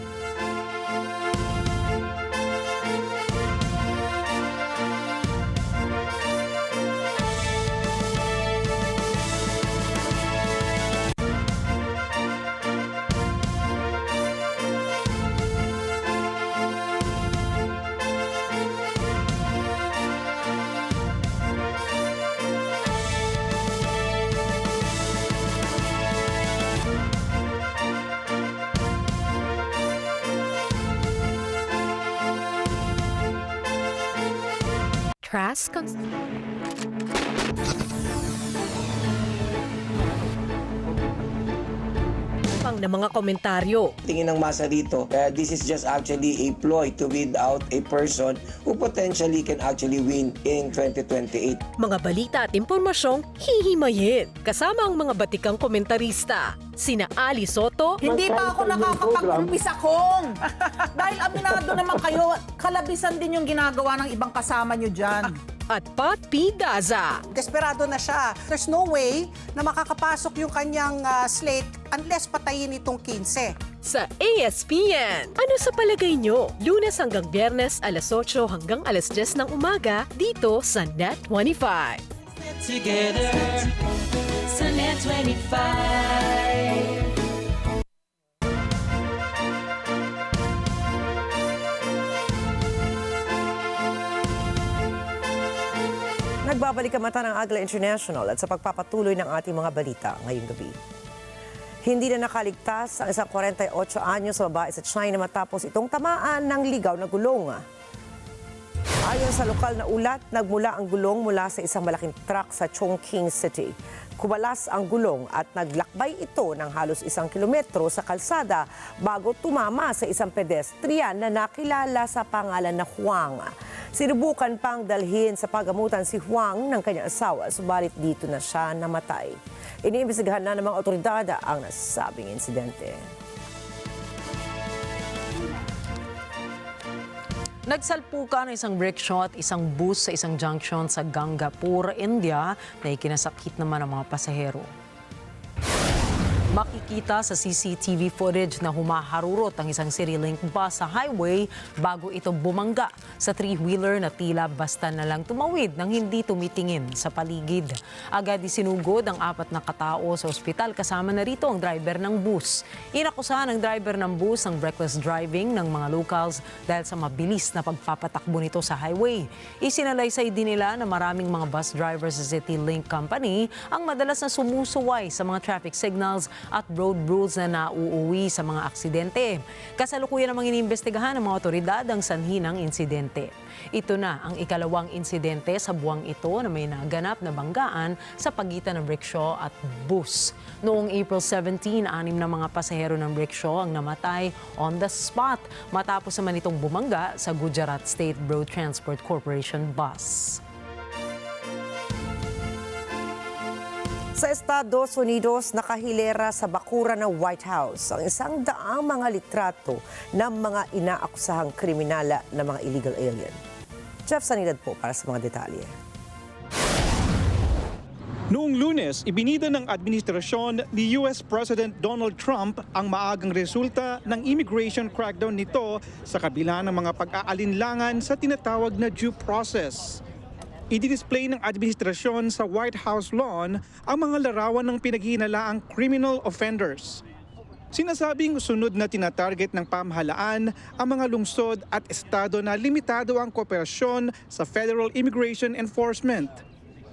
ng mga komentaryo. Tingin ng masa dito, this is just actually a ploy to weed out a person who potentially can actually win in 2028. Mga balita at impormasyong hihimayin. Kasama ang mga batikang komentarista. Sina Ali Soto. Hindi pa ako nakakapag-umpisa kong. Dahil aminado naman kayo, kalabisan din yung ginagawa ng ibang kasama nyo dyan. At Pat P. Daza. Desperado na siya. There's no way na makakapasok yung kanyang slate unless patayin itong 15. Sa ASPN. Ano sa palagay nyo? Lunes hanggang Biyernes, alas 8 hanggang alas 10 ng umaga, dito sa NET25. Together sa NET25. Nagbabalik ang mata ng Agila International at sa pagpapatuloy ng ating mga balita ngayong gabi. Hindi na nakaligtas ang isang 48 anyos na babae sa China matapos itong tamaan ng ligaw na gulong. Ayon sa lokal na ulat, nagmula ang gulong mula sa isang malaking truck sa Chongqing City. Kumalas ang gulong at naglakbay ito ng halos 1 kilometro sa kalsada bago tumama sa isang pedestrian na nakilala sa pangalan na Huang. Sinubukan pang dalhin sa pagamutan si Huang ng kanyang asawa, subalit dito na siya namatay. Iniimbestigahan na ng mga otoridad ang nasabing insidente. Nagsalpukan ng isang rickshaw at isang bus sa isang junction sa Gangapur, India na ikinasakit naman ang mga pasahero. Makikita sa CCTV footage na humaharurot ang isang CityLink bus sa highway bago ito bumangga sa three-wheeler na tila basta na lang tumawid nang hindi tumitingin sa paligid. Agad isinugod ang 4 na katao sa ospital kasama na rito ang driver ng bus. Inakusahan ng driver ng bus ang reckless driving ng mga locals dahil sa mabilis na pagpapatakbo nito sa highway. Isinalaysay din nila na maraming mga bus drivers sa CityLink Company ang madalas na sumusuway sa mga traffic signals at road rules na nauuwi sa mga aksidente. Kasalukuyan namang iniimbestigahan ng mga otoridad ang sanhi ng insidente. Ito na ang ikalawang insidente sa buwang ito na may naganap na banggaan sa pagitan ng rickshaw at bus. Noong April 17, 6 na mga pasahero ng rickshaw ang namatay on the spot matapos naman itong bumangga sa Gujarat State Road Transport Corporation bus. Sa Estados Unidos, nakahilera sa bakuran ng White House ang 100 mga litrato ng mga inaakusahang kriminala na mga illegal alien. Jeff Sanidad po para sa mga detalye. Noong Lunes, ibinida ng administrasyon ni US President Donald Trump ang maagang resulta ng immigration crackdown nito sa kabila ng mga pag-aalinlangan sa tinatawag na due process. I-display ng administrasyon sa White House lawn ang mga larawan ng pinaghihinalaang criminal offenders. Sinasabing sunod na tinatarget ng pamahalaan ang mga lungsod at estado na limitado ang kooperasyon sa Federal Immigration Enforcement.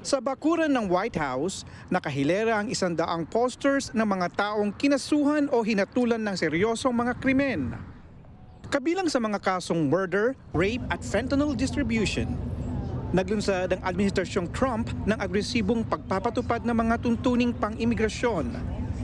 Sa bakuran ng White House, nakahilera ang 100 posters ng mga taong kinasuhan o hinatulan ng seryosong mga krimen. Kabilang sa mga kasong murder, rape at fentanyl distribution. Naglunsad ang Administrasyong Trump ng agresibong pagpapatupad ng mga tuntuning pang-imigrasyon.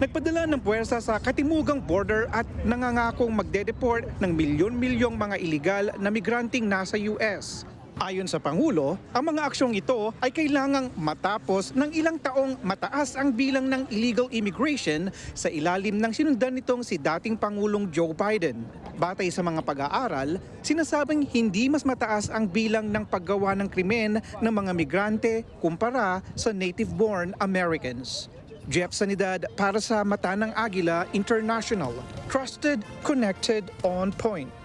Nagpadala ng puwersa sa katimugang border at nangangakong magde-deport ng milyon-milyong mga iligal na migranting nasa US. Ayon sa Pangulo, ang mga aksyong ito ay kailangang matapos ng ilang taong mataas ang bilang ng illegal immigration sa ilalim ng sinundan nitong si dating Pangulong Joe Biden. Batay sa mga pag-aaral, sinasabing hindi mas mataas ang bilang ng paggawa ng krimen ng mga migrante kumpara sa native-born Americans. Jeff Sanidad para sa Mata ng Agila International. Trusted, connected, on point.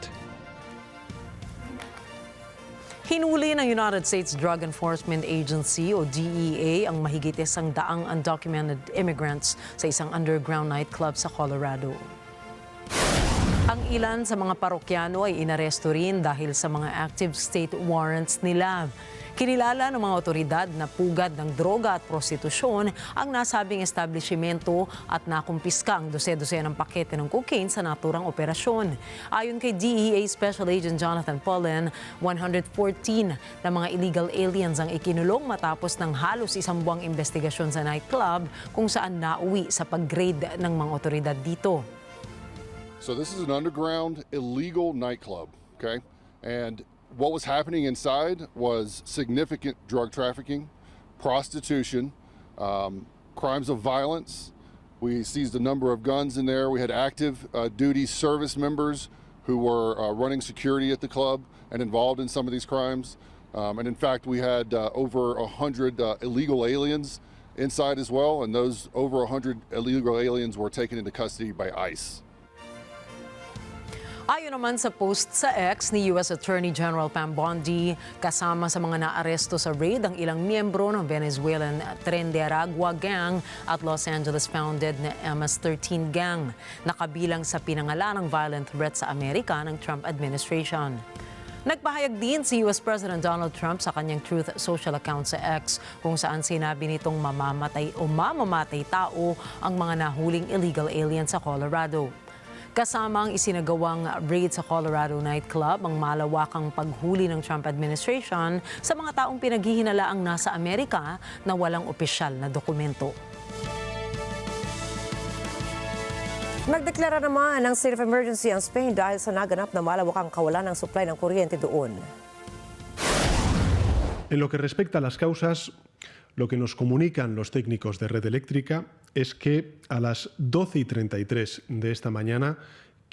Hinuli ng United States Drug Enforcement Agency o DEA ang mahigit 100 undocumented immigrants sa isang underground nightclub sa Colorado. Ang ilan sa mga parokyano ay inaresto rin dahil sa mga active state warrants nila. Kinilala ng mga otoridad na pugad ng droga at prostitusyon ang nasabing establishmento at nakumpiska ang dose-dose ng pakete ng cocaine sa naturang operasyon. Ayon kay DEA Special Agent Jonathan Pullen, 114 na mga illegal aliens ang ikinulong matapos ng halos isang buwang investigasyon sa nightclub kung saan nauwi sa pag-grade ng mga otoridad dito. So this is an underground illegal nightclub, okay? And what was happening inside was significant drug trafficking, prostitution, crimes of violence. We seized a number of guns in there. We had active duty service members who were running security at the club and involved in some of these crimes. And in fact, we had over 100 illegal aliens inside as well, and those over 100 illegal aliens were taken into custody by ICE. Ayon naman sa post sa X ni U.S. Attorney General Pam Bondi, kasama sa mga naaresto sa raid ang ilang miyembro ng Venezuelan Tren de Aragua Gang at Los Angeles-founded na MS-13 Gang, nakabilang sa pinangalanang violent threat sa Amerika ng Trump administration. Nagpahayag din si U.S. President Donald Trump sa kanyang Truth social account sa X kung saan sinabi nitong mamamatay o mamamatay tao ang mga nahuling illegal alien sa Colorado. Kasama ang isinagawang raid sa Colorado nightclub ang malawakang paghuli ng Trump administration sa mga taong pinaghihinalaang nasa Amerika na walang opisyal na dokumento. Nagdeklara naman ng state of emergency ang Spain dahil sa naganap na malawakang kawalan ng supply ng kuryente doon. En lo que respecta a las causas, lo que nos comunican los técnicos de red eléctrica es que a las 12:33 de esta mañana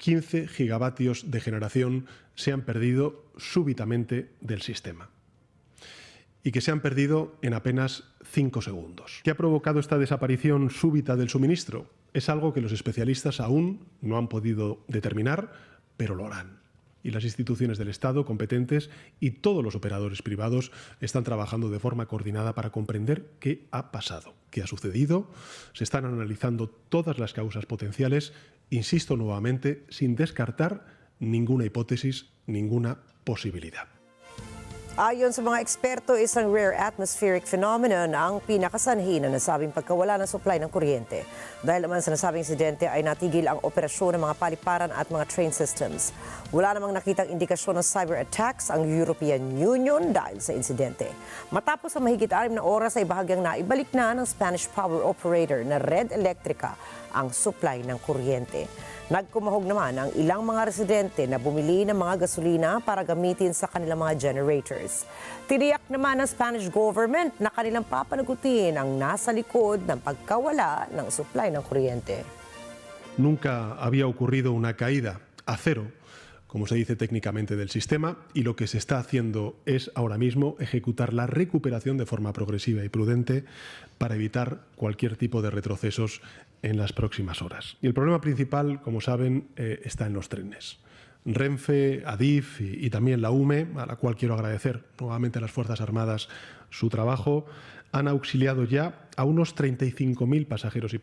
15 gigavatios de generación se han perdido súbitamente del sistema y que se han perdido en apenas 5 segundos. ¿Qué ha provocado esta desaparición súbita del suministro? Es algo que los especialistas aún no han podido determinar, pero lo harán. Y las instituciones del Estado competentes y todos los operadores privados están trabajando de forma coordinada para comprender qué ha pasado, qué ha sucedido. Se están analizando todas las causas potenciales, insisto nuevamente, sin descartar ninguna hipótesis, ninguna posibilidad. Ayon sa mga eksperto, isang rare atmospheric phenomenon ang pinakasanhi na nasabing pagkawala ng supply ng kuryente. Dahil naman sa nasabing insidente ay natigil ang operasyon ng mga paliparan at mga train systems. Wala namang nakitang indikasyon ng cyber attacks ang European Union dahil sa insidente. Matapos ang mahigit 6 na oras ay bahagyang naibalik na ng Spanish power operator na Red Electrica ang supply ng kuryente. Nagkumahog naman ang ilang mga residente na bumili ng mga gasolina para gamitin sa kanilang mga generators. Tiniyak naman ng Spanish government na kanilang papanagutin ang nasa likod ng pagkawala ng supply ng kuryente. Nunca había ocurrido una caída a cero, como se dice técnicamente, del sistema, y lo que se está haciendo es ahora mismo ejecutar la recuperación de forma progresiva y prudente para evitar cualquier tipo de retrocesos en las próximas horas. Y el problema principal, como saben, está en los trenes. Renfe, Adif y también la UME, a la cual quiero agradecer nuevamente a las Fuerzas Armadas su trabajo, han auxiliado ya a unos 35.000 pasajeros y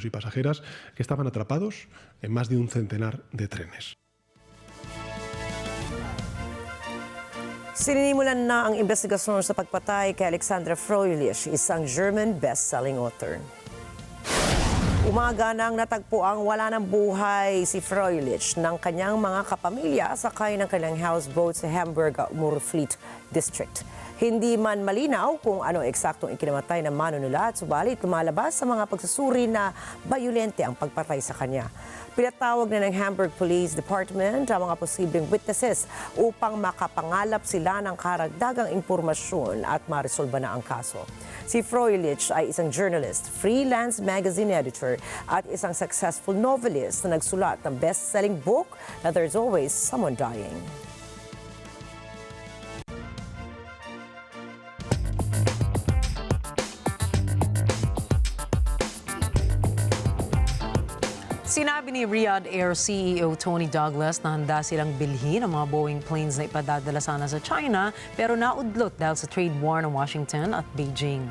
pasajeras, que estaban atrapados en más de un centenar de trenes. Sininimulan na ang investigasyon sa pagpatay kay Alexander Froelich, isang German best-selling author. Umaga nang natagpo ang wala ng buhay si Froelich ng kanyang mga kapamilya sakay ng kanilang houseboat sa Hamburg-Murfleet District. Hindi man malinaw kung ano eksaktong ikinamatay ng manunulat, subalit lumalabas sa mga pagsusuri na bayolente ang pagpatay sa kanya. Pinatawag na ng Hamburg Police Department ang mga posibleng witnesses upang makapangalap sila ng karagdagang impormasyon at maresolba na ang kaso. Si Froelich ay isang journalist, freelance magazine editor at isang successful novelist na nagsulat ng best-selling book na There's Always Someone Dying. Sinabi ni Riyadh Air CEO Tony Douglas na handa silang bilhin ang mga Boeing planes na ipadadala sana sa China pero naudlot dahil sa trade war ng Washington at Beijing.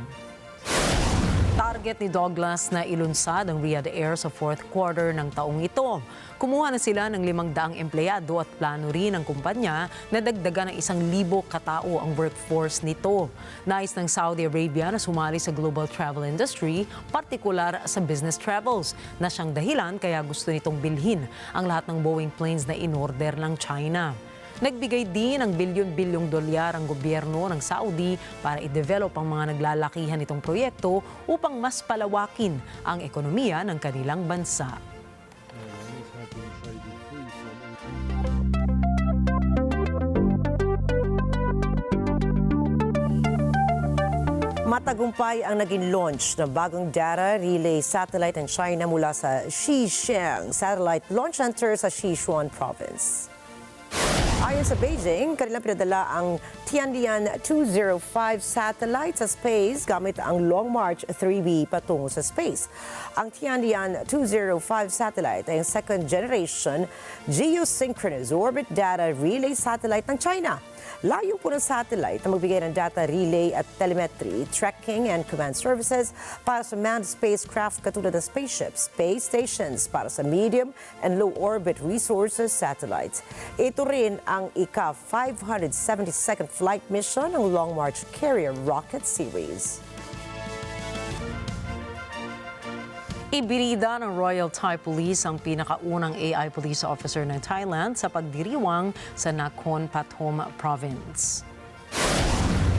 Target ni Douglas na ilunsad ang Riyadh Air sa fourth quarter ng taong ito. Kumuha na sila ng 500 empleyado at plano rin ng kumpanya na dagdagan ng 1,000 katao ang workforce nito. Nais ng Saudi Arabia na sumali sa global travel industry, partikular sa business travels, na siyang dahilan kaya gusto nitong bilhin ang lahat ng Boeing planes na in-order ng China. Nagbigay din ng bilyon-bilyong dolyar ang gobyerno ng Saudi para i-develop ang mga naglalakihan nitong proyekto upang mas palawakin ang ekonomiya ng kanilang bansa. Matagumpay ang naging launch ng bagong data relay satellite ng China mula sa Xisheng Satellite Launch Center sa Sichuan Province. Ayon sa Beijing, kanilang pinadala ang Tiandian-205 satellite sa space gamit ang Long March 3B patungo sa space. Ang Tiandian-205 satellite ay ang second-generation geosynchronous orbit data relay satellite ng China. Layo po ng satellite na magbigay ng data relay at telemetry, tracking and command services para sa manned spacecraft katulad ng spaceships, space stations para sa medium and low orbit resources satellites. Ito rin ang ika-572nd flight mission ng Long March Carrier rocket series. Ibinida ng Royal Thai Police ang pinakaunang AI police officer ng Thailand sa pagdiriwang sa Nakhon Pathom Province.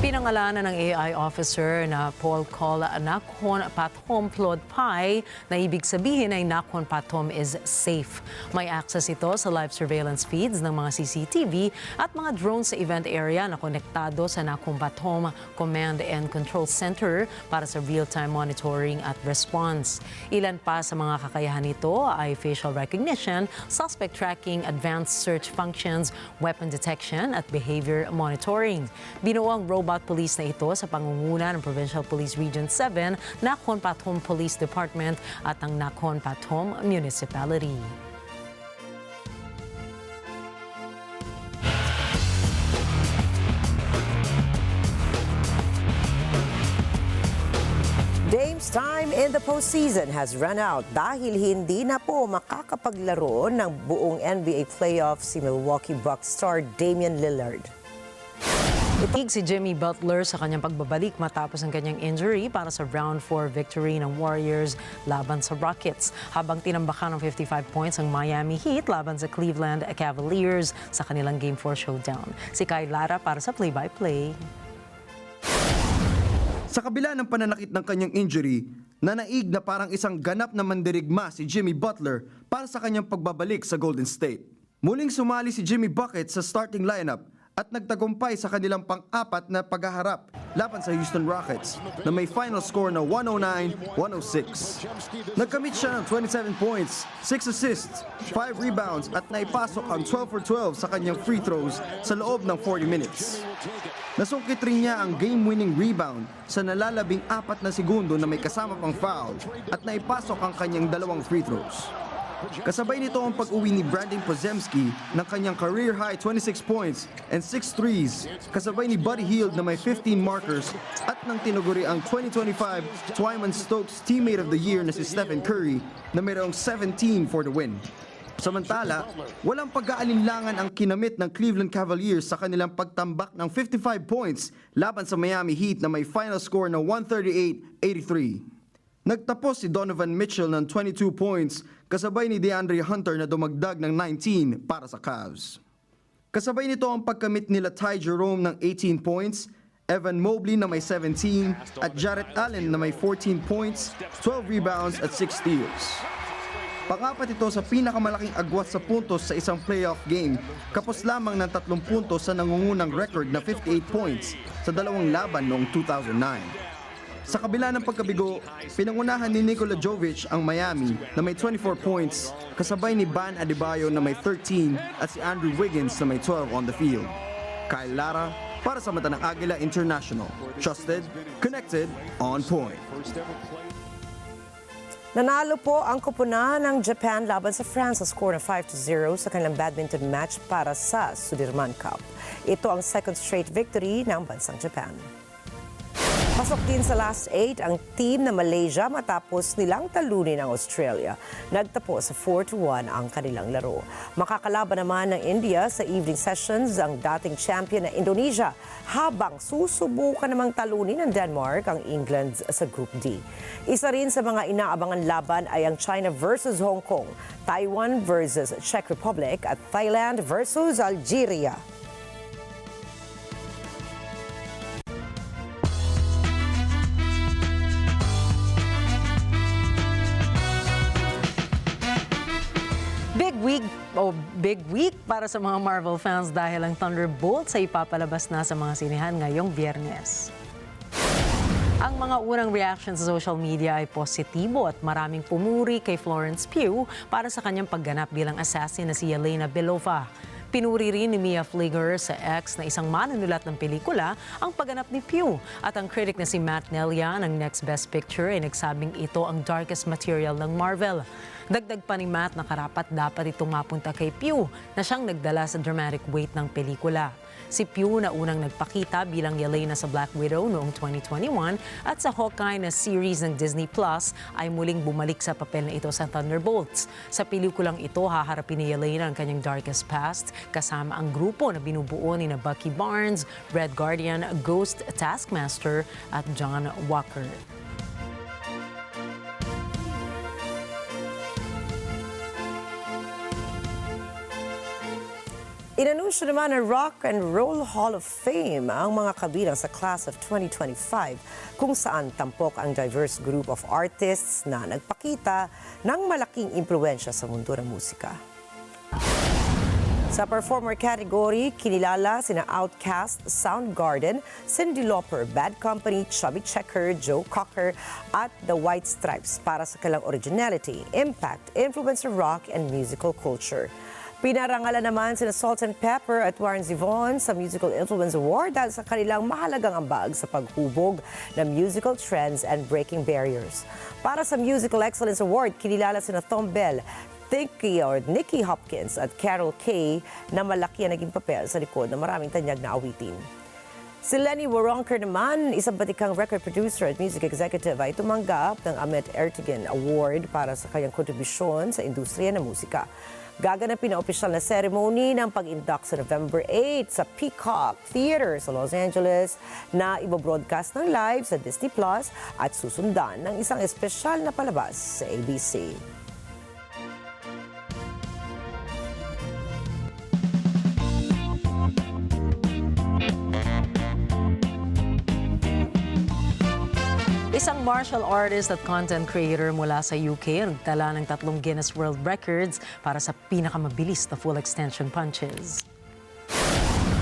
Pinangalanan ng AI officer na Paul Call Nakhon Pathom Plod Pai na ibig sabihin ay Nakhon Pathom is safe. May access ito sa live surveillance feeds ng mga CCTV at mga drones sa event area na konektado sa Nakhon Pathom Command and Control Center para sa real-time monitoring at response. Ilan pa sa mga kakayahan nito ay facial recognition, suspect tracking, advanced search functions, weapon detection at behavior monitoring. Binuo ang robot police na ito sa pangunguna ng Provincial Police Region 7, Nakhon Pathom Police Department at ang Nakhon Pathom Municipality. Dame's time in the postseason has run out dahil hindi na po makakapaglaro ng buong NBA playoff si Milwaukee Bucks star Damian Lillard. Itig si Jimmy Butler sa kanyang pagbabalik matapos ang kanyang injury para sa Round 4 victory ng Warriors laban sa Rockets. Habang tinambakan ng 55 points ang Miami Heat laban sa Cleveland Cavaliers sa kanilang Game 4 showdown. Si Kyle Lara para sa play-by-play. Sa kabila ng pananakit ng kanyang injury, Nanaig na parang isang ganap na mandirigma si Jimmy Butler para sa kanyang pagbabalik sa Golden State. Muling sumali si Jimmy Bucket sa starting lineup at nagtagumpay sa kanilang pang-apat na paghaharap laban sa Houston Rockets na may final score na 109-106. Nagkamit siya ng 27 points, 6 assists, 5 rebounds at naipasok ang 12 for 12 sa kanyang free throws sa loob ng 40 minutes. Nasungkit rin niya ang game-winning rebound sa nalalabing 4 na segundo na may kasama pang foul at naipasok ang kanyang 2 free throws. Kasabay nito ang pag-uwi ni Brandon Podziemski ng kanyang career-high 26 points and 6 threes, kasabay ni Buddy Hield na may 15 markers at nang tinuguri ang 2025 Twyman Stokes Teammate of the Year na si Stephen Curry na mayroong 17 for the win. Samantala, walang pag-aalinlangan ang kinamit ng Cleveland Cavaliers sa kanilang pagtambak ng 55 points laban sa Miami Heat na may final score na 138-83. Nagtapos si Donovan Mitchell ng 22 points kasabay ni DeAndre Hunter na dumagdag ng 19 para sa Cavs. Kasabay nito ang pagkamit nila Ty Jerome ng 18 points, Evan Mobley na may 17 at Jarrett Allen na may 14 points, 12 rebounds at 6 steals. Pangapat ito sa pinakamalaking agwat sa puntos sa isang playoff game, kapos lamang ng 3 puntos sa nangungunang record na 58 points sa 2 laban noong 2009. Sa kabila ng pagkabigo, pinangunahan ni Nikola Jovic ang Miami na may 24 points, kasabay ni Bam Adebayo na may 13 at si Andrew Wiggins na may 12 on the field. Kyle Lara para sa mata ng Agila International. Trusted, connected, on point. Nanalo po ang koponan ng Japan laban sa France sa score na 5-0 sa kanilang badminton match para sa Sudirman Cup. Ito ang second straight victory ng bansang Japan. Pasok din sa last 8 ang team na Malaysia matapos nilang talunin ang Australia. Nagtapos sa 4-1 ang kanilang laro. Makakalaban naman ng India sa evening sessions ang dating champion na Indonesia, habang susubukan namang talunin ng Denmark ang England sa Group D. Isa rin sa mga inaabangan laban ay ang China versus Hong Kong, Taiwan versus Czech Republic at Thailand versus Algeria. Big week para sa mga Marvel fans dahil ang Thunderbolts ay ipapalabas na sa mga sinehan ngayong Biyernes. Ang mga unang reaction sa social media ay positibo at maraming pumuri kay Florence Pugh para sa kanyang pagganap bilang assassin na si Yelena Belova. Pinuri rin ni Mia Flieger sa X na isang manunulat ng pelikula ang pagganap ni Pugh, at ang critic na si Matt Nelia ng Next Best Picture ay nagsabing ito ang darkest material ng Marvel. Dagdag pa ni Matt na karapat-dapat itong mapunta kay Pugh na siyang nagdala sa dramatic weight ng pelikula. Si Pugh na unang nagpakita bilang Yelena sa Black Widow noong 2021 at sa Hawkeye na series ng Disney Plus ay muling bumalik sa papel na ito sa Thunderbolts. Sa pelikulang ito, haharapin ni Yelena ang kanyang darkest past kasama ang grupo na binubuo ni Bucky Barnes, Red Guardian, Ghost Taskmaster at John Walker. Inanunsyo naman ng Rock and Roll Hall of Fame ang mga kabilang sa class of 2025 kung saan tampok ang diverse group of artists na nagpakita ng malaking impluensya sa mundo ng musika. Sa performer category, kinilala sina Outkast, Soundgarden, Cyndi Lauper, Bad Company, Chubby Checker, Joe Cocker at The White Stripes para sa kanilang originality, impact, influence of rock and musical culture. Pinarangalan naman sina Salt and Pepper at Warren Zevon sa Musical Influence Award dahil sa kanilang mahalagang ambag sa paghubog ng musical trends and breaking barriers. Para sa Musical Excellence Award, kinilala sina Tom Bell, Nicky Hopkins at Carol Kay na malaki ang naging papel sa likod ng maraming tanyag na awitin. Si Lenny Waronker naman, isang batikang record producer at music executive, ay tumanggap ng Ahmet Ertegun Award para sa kanyang kontribusyon sa industriya ng musika. Gaganapin na opisyal na ceremony ng pag-induct sa November 8 sa Peacock Theater sa Los Angeles na ibobroadcast ng live sa Disney Plus at susundan ng isang espesyal na palabas sa ABC. Isang martial artist at content creator mula sa UK ang nagtala ng 3 Guinness World Records para sa pinakamabilis na full extension punches.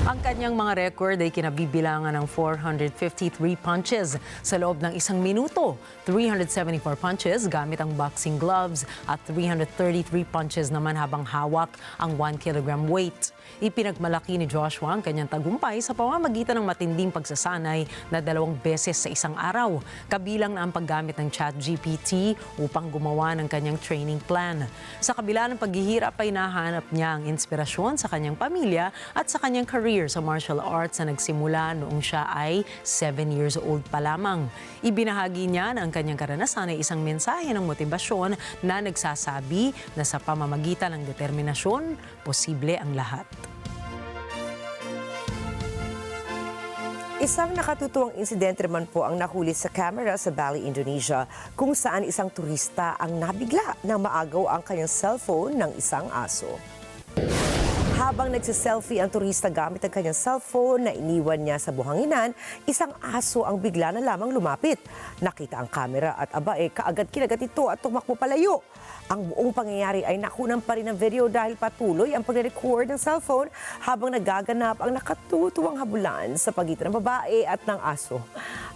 Ang kanyang mga record ay kinabibilangan ng 453 punches sa loob ng 1 minuto, 374 punches gamit ang boxing gloves at 333 punches naman habang hawak ang 1 kilogram weight. Ipinagmalaki ni Joshua ang kanyang tagumpay sa pamamagitan ng matinding pagsasanay na 2 beses sa isang araw, kabilang na ang paggamit ng ChatGPT upang gumawa ng kanyang training plan. Sa kabila ng paghihirap ay nahanap niya ang inspirasyon sa kanyang pamilya at sa kanyang career sa martial arts na nagsimula noong siya ay 7 years old pa lamang. Ibinahagi niya na ang kanyang karanasan ay isang mensahe ng motibasyon na nagsasabi na sa pamamagitan ng determinasyon, posible ang lahat. Isang nakatutuwang insidente naman po ang nahuli sa camera sa Bali, Indonesia, kung saan isang turista ang nabigla nang maagaw ang kanyang cellphone ng isang aso. Habang nagsiselfie ang turista gamit ang kanyang cellphone na iniwan niya sa buhanginan, isang aso ang bigla na lamang lumapit. Nakita ang kamera at kaagad kinagat ito at tumakbo palayo. Ang buong pangyayari ay nakunan pa rin ng video dahil patuloy ang pagre-record ng cellphone habang nagaganap ang nakatutuwang habulan sa pagitan ng babae at ng aso.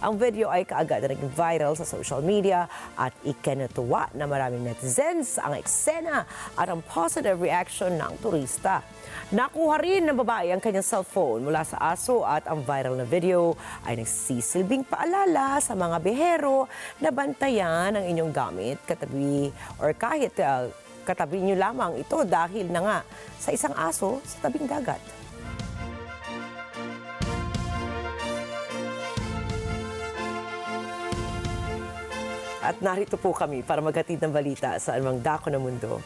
Ang video ay kaagad na naging viral sa social media at ikinatuwa na maraming netizens ang eksena at ang positive reaction ng turista. Nakuha rin ng babae ang kanyang cellphone mula sa aso at ang viral na video ay nagsisilbing paalala sa mga behero na bantayan ang inyong gamit kahit katabi nyo lamang ito dahil na nga sa isang aso sa tabing dagat. At narito po kami para maghatid ng balita sa anumang dako ng mundo.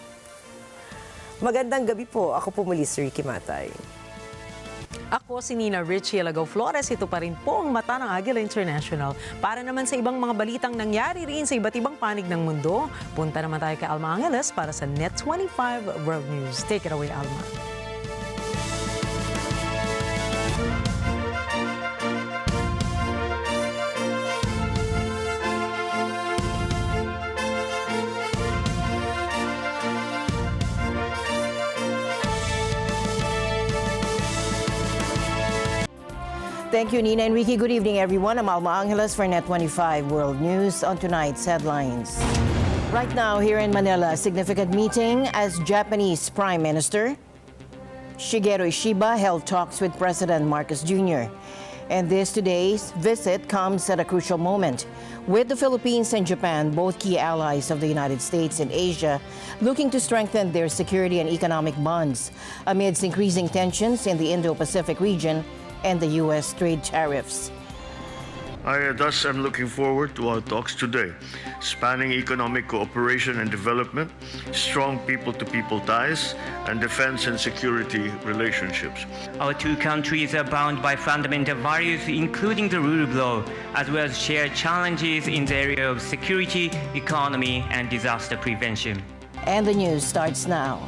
Magandang gabi po. Ako po muli, Sir Ricky Matay. Ako si Nina Richie Alagaw Flores. Ito pa rin po ang mata ng Agila International. Para naman sa ibang mga balitang nangyari rin sa iba't ibang panig ng mundo, punta naman tayo kay Alma Angeles para sa NET25 World News. Take it away, Alma. Thank you, Nina and Ricky. Good evening, everyone. I'm Alma Angeles for NET25 World News. On tonight's headlines. Right now, here in Manila, a significant meeting as Japanese Prime Minister Shigeru Ishiba held talks with President Marcos Jr. And today's visit comes at a crucial moment, with the Philippines and Japan, both key allies of the United States and Asia, looking to strengthen their security and economic bonds amidst increasing tensions in the Indo-Pacific region and the U.S. trade tariffs. I thus am looking forward to our talks today, spanning economic cooperation and development, strong people-to-people ties, and defense and security relationships. Our two countries are bound by fundamental values, including the rule of law, as well as shared challenges in the area of security, economy, and disaster prevention. And the news starts now.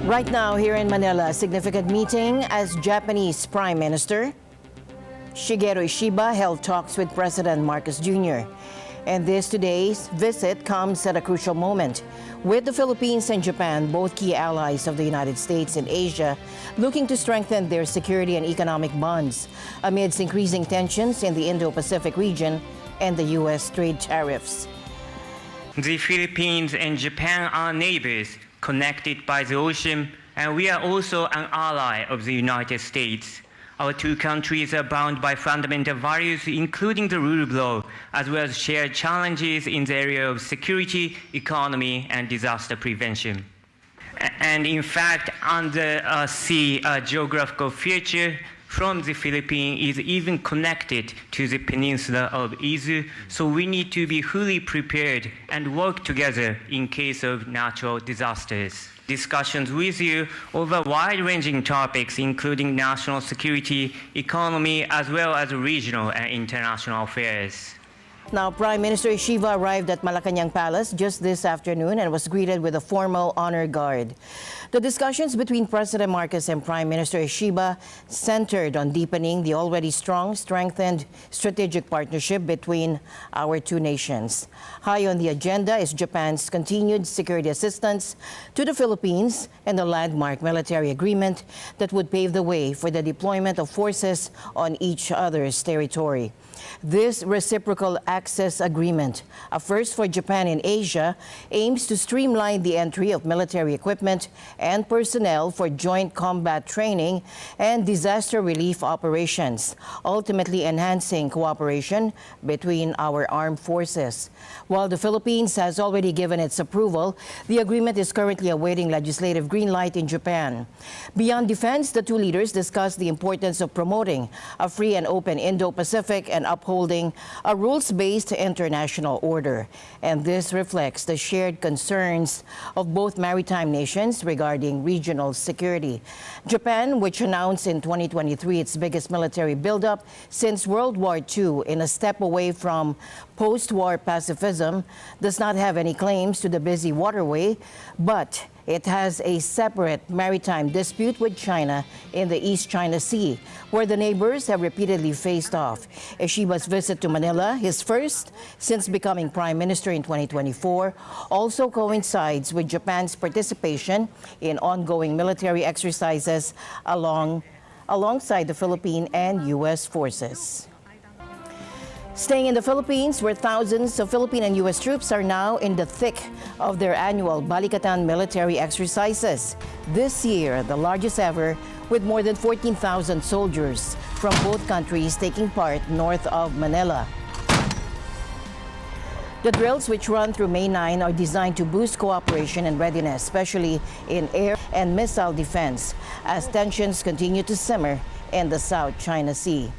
Right now, here in Manila, a significant meeting as Japanese Prime Minister Shigeru Ishiba held talks with President Marcos Jr. And today's visit comes at a crucial moment, with the Philippines and Japan, both key allies of the United States and Asia, looking to strengthen their security and economic bonds amidst increasing tensions in the Indo-Pacific region and the U.S. trade tariffs. The Philippines and Japan are neighbors, connected by the ocean, and we are also an ally of the United States. Our two countries are bound by fundamental values, including the rule of law, as well as shared challenges in the area of security, economy, and disaster prevention. And in fact, under sea geographical feature, from the Philippines is even connected to the peninsula of Izu, so we need to be fully prepared and work together in case of natural disasters. Discussions with you over wide-ranging topics including national security, economy, as well as regional and international affairs. Now, Prime Minister Shiva arrived at Malacanang Palace just this afternoon and was greeted with a formal honor guard. The discussions between President Marcos and Prime Minister Shiva centered on deepening the already strengthened strategic partnership between our two nations. High on the agenda is Japan's continued security assistance to the Philippines and the landmark military agreement that would pave the way for the deployment of forces on each other's territory. This reciprocal access agreement, a first for Japan in Asia, aims to streamline the entry of military equipment and personnel for joint combat training and disaster relief operations, ultimately enhancing cooperation between our armed forces. While the Philippines has already given its approval, the agreement is currently awaiting legislative green light in Japan. Beyond defense, the two leaders discussed the importance of promoting a free and open Indo-Pacific and upholding a rules-based international order. And this reflects the shared concerns of both maritime nations regarding regional security. Japan, which announced in 2023 its biggest military buildup since World War II in a step away from post-war pacifism, does not have any claims to the busy waterway, but it has a separate maritime dispute with China in the East China Sea, where the neighbors have repeatedly faced off. Shiva's visit to Manila, his first since becoming Prime Minister in 2024, also coincides with Japan's participation in ongoing military exercises alongside the Philippine and U.S. forces. Staying in the Philippines, where thousands of Philippine and U.S. troops are now in the thick of their annual Balikatan military exercises. This year, the largest ever, with more than 14,000 soldiers from both countries taking part north of Manila. The drills, which run through May 9, are designed to boost cooperation and readiness, especially in air and missile defense, as tensions continue to simmer in the South China Sea.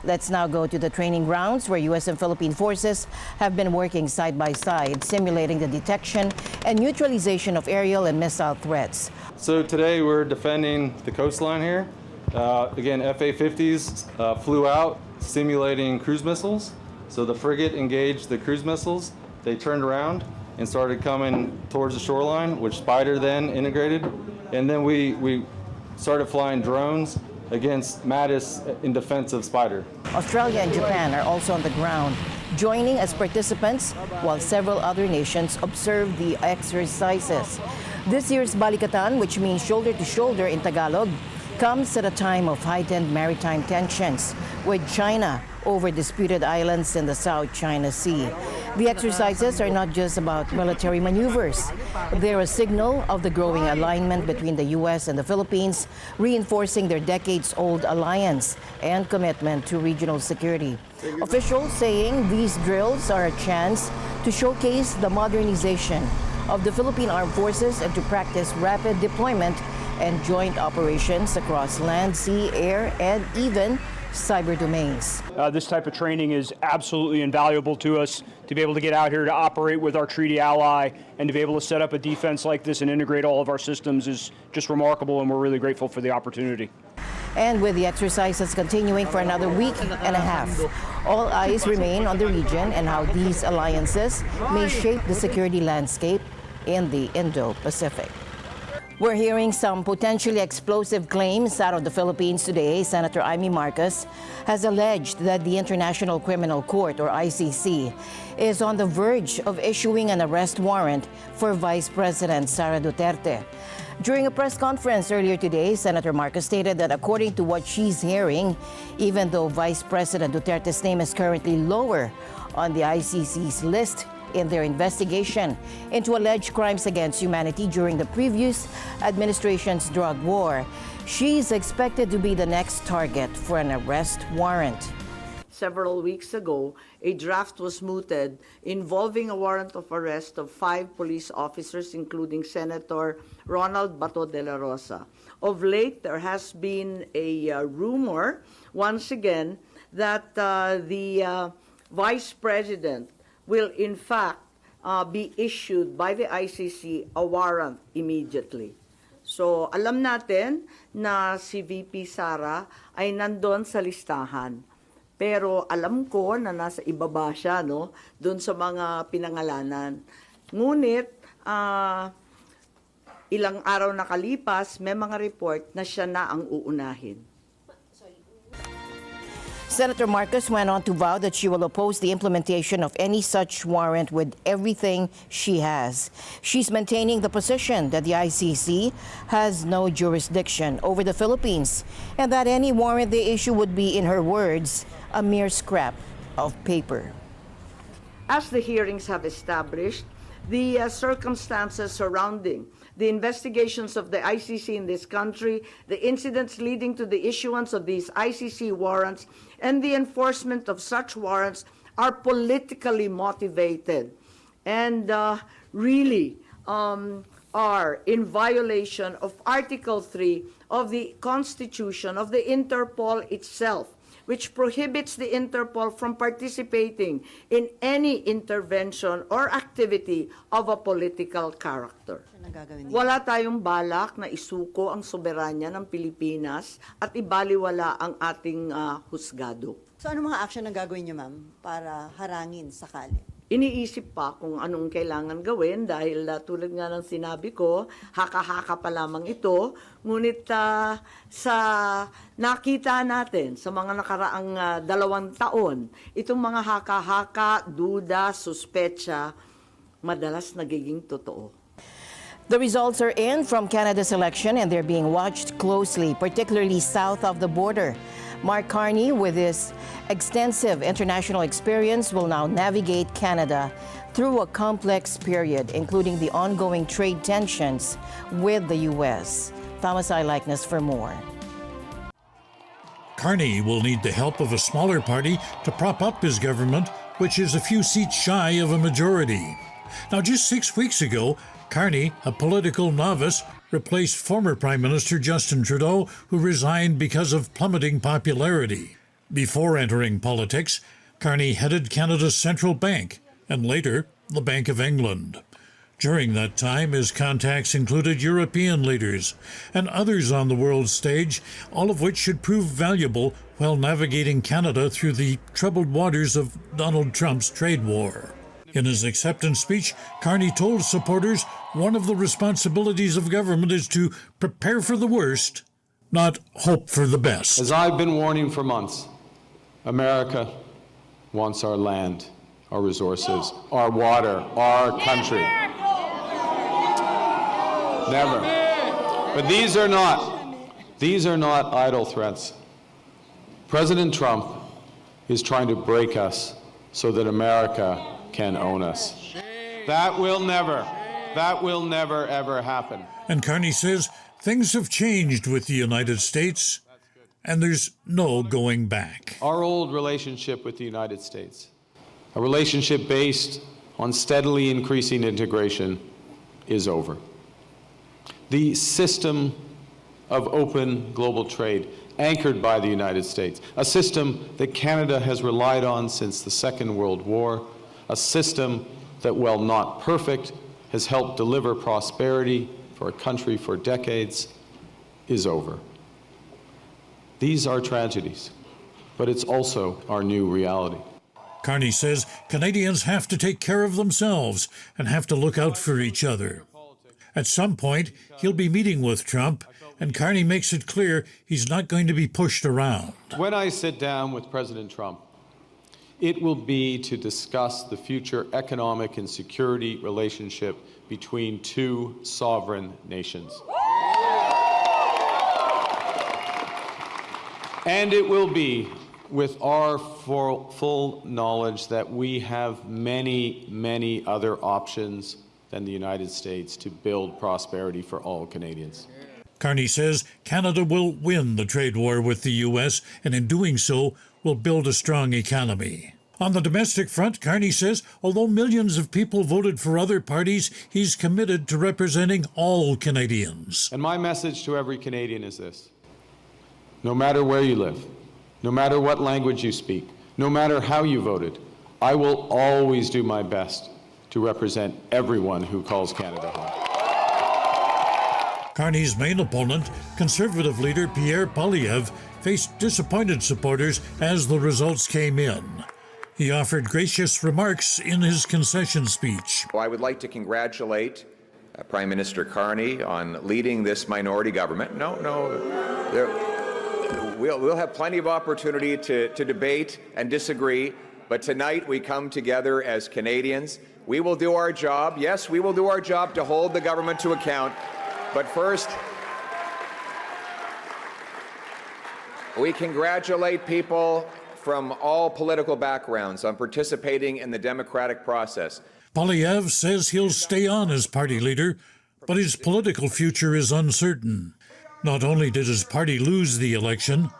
Let's now go to the training grounds where U.S. and Philippine forces have been working side by side, simulating the detection and neutralization of aerial and missile threats. So today we're defending the coastline here. Again, FA-50s flew out simulating cruise missiles. So the frigate engaged the cruise missiles. They turned around and started coming towards the shoreline, which Spider then integrated. And then we started flying drones against Mattis in defense of Spider. Australia and Japan are also on the ground, joining as participants, while several other nations observe the exercises. This year's Balikatan, which means shoulder to shoulder in Tagalog, comes at a time of heightened maritime tensions with China over disputed islands in the South China Sea. The exercises are not just about military maneuvers. They're a signal of the growing alignment between the U.S. and the Philippines, reinforcing their decades-old alliance and commitment to regional security. Officials saying these drills are a chance to showcase the modernization of the Philippine Armed Forces and to practice rapid deployment and joint operations across land, sea, air, and even cyber domains. This type of training is absolutely invaluable to us. To be able to get out here to operate with our treaty ally and to be able to set up a defense like this and integrate all of our systems is just remarkable, and we're really grateful for the opportunity. And with the exercises continuing for another week and a half, all eyes remain on the region and how these alliances may shape the security landscape in the Indo-Pacific. We're hearing some potentially explosive claims out of the Philippines today. Senator Amy Marcos has alleged that the International Criminal Court, or ICC, is on the verge of issuing an arrest warrant for Vice President Sara Duterte. During a press conference earlier today, Senator Marcos stated that according to what she's hearing, even though Vice President Duterte's name is currently lower on the ICC's list in their investigation into alleged crimes against humanity during the previous administration's drug war, she's expected to be the next target for an arrest warrant. several weeks ago, a draft was mooted involving a warrant of arrest of 5 police officers, including Senator Ronald Bato de la Rosa. Of late, there has been a rumor, once again, that the Vice President will in fact be issued by the ICC a warrant immediately. So alam natin na si VP Sara ay nandun sa listahan. Pero alam ko na nasa ibaba siya, no, doon sa mga pinangalanan. Ngunit ilang araw nakalipas, may mga report na siya na ang uunahin. Senator Marcos went on to vow that she will oppose the implementation of any such warrant with everything she has. She's maintaining the position that the ICC has no jurisdiction over the Philippines and that any warrant they issue would be, in her words, a mere scrap of paper. As the hearings have established, the circumstances surrounding the investigations of the ICC in this country, the incidents leading to the issuance of these ICC warrants, and the enforcement of such warrants are politically motivated and really are in violation of Article 3 of the Constitution of the Interpol itself, which prohibits the Interpol from participating in any intervention or activity of a political character. Wala tayong balak na isuko ang soberanya ng Pilipinas at ibaliwala ang ating husgado. So ano mga action na gagawin niyo, ma'am, para harangin sakali? Iniisip pa kung anong kailangan gawin dahil tulad nga ng sinabi ko, haka-haka pa lamang ito. Ngunit sa nakita natin sa mga nakaraang 2 taon, itong mga haka-haka, duda, suspetsa, madalas nagiging totoo. The results are in from Canada's election and they're being watched closely, particularly south of the border. Mark Carney, with his extensive international experience, will now navigate Canada through a complex period, including the ongoing trade tensions with the U.S. Thomas I. Likeness for more. Carney will need the help of a smaller party to prop up his government, which is a few seats shy of a majority. Now, just 6 weeks ago, Carney, a political novice, replaced former Prime Minister Justin Trudeau, who resigned because of plummeting popularity. Before entering politics, Carney headed Canada's central bank and later the Bank of England. During that time, his contacts included European leaders and others on the world stage, all of which should prove valuable while navigating Canada through the troubled waters of Donald Trump's trade war. In his acceptance speech, Carney told supporters one of the responsibilities of government is to prepare for the worst, not hope for the best. As I've been warning for months, America wants our land, our resources, our water, our country. Never. But these are not idle threats. President Trump is trying to break us so that America can own us. That will never ever happen. And Carney says things have changed with the United States, and there's no going back. Our old relationship with the United States, a relationship based on steadily increasing integration, is over. The system of open global trade anchored by the United States, a system that Canada has relied on since the Second World War, a system that, while not perfect, has helped deliver prosperity for a country for decades, is over. These are tragedies, but it's also our new reality. Carney says Canadians have to take care of themselves and have to look out for each other. At some point, he'll be meeting with Trump, and Carney makes it clear he's not going to be pushed around. When I sit down with President Trump, it will be to discuss the future economic and security relationship between two sovereign nations. And it will be with our full knowledge that we have many, many other options than the United States to build prosperity for all Canadians. Carney says Canada will win the trade war with the U.S., and in doing so, will build a strong economy. On the domestic front, Carney says although millions of people voted for other parties, he's committed to representing all Canadians. And my message to every Canadian is this: no matter where you live, no matter what language you speak, no matter how you voted, I will always do my best to represent everyone who calls Canada home. Carney's main opponent, Conservative leader Pierre Poilievre, faced disappointed supporters as the results came in. He offered gracious remarks in his concession speech. I would like to congratulate Prime Minister Carney on leading this minority government. We'll have plenty of opportunity to debate and disagree, but tonight we come together as Canadians. We will do our job. Yes, we will do our job to hold the government to account. But first, we congratulate people from all political backgrounds on participating in the democratic process. Poilievre says he'll stay on as party leader, but his political future is uncertain. Not only did his party lose the election,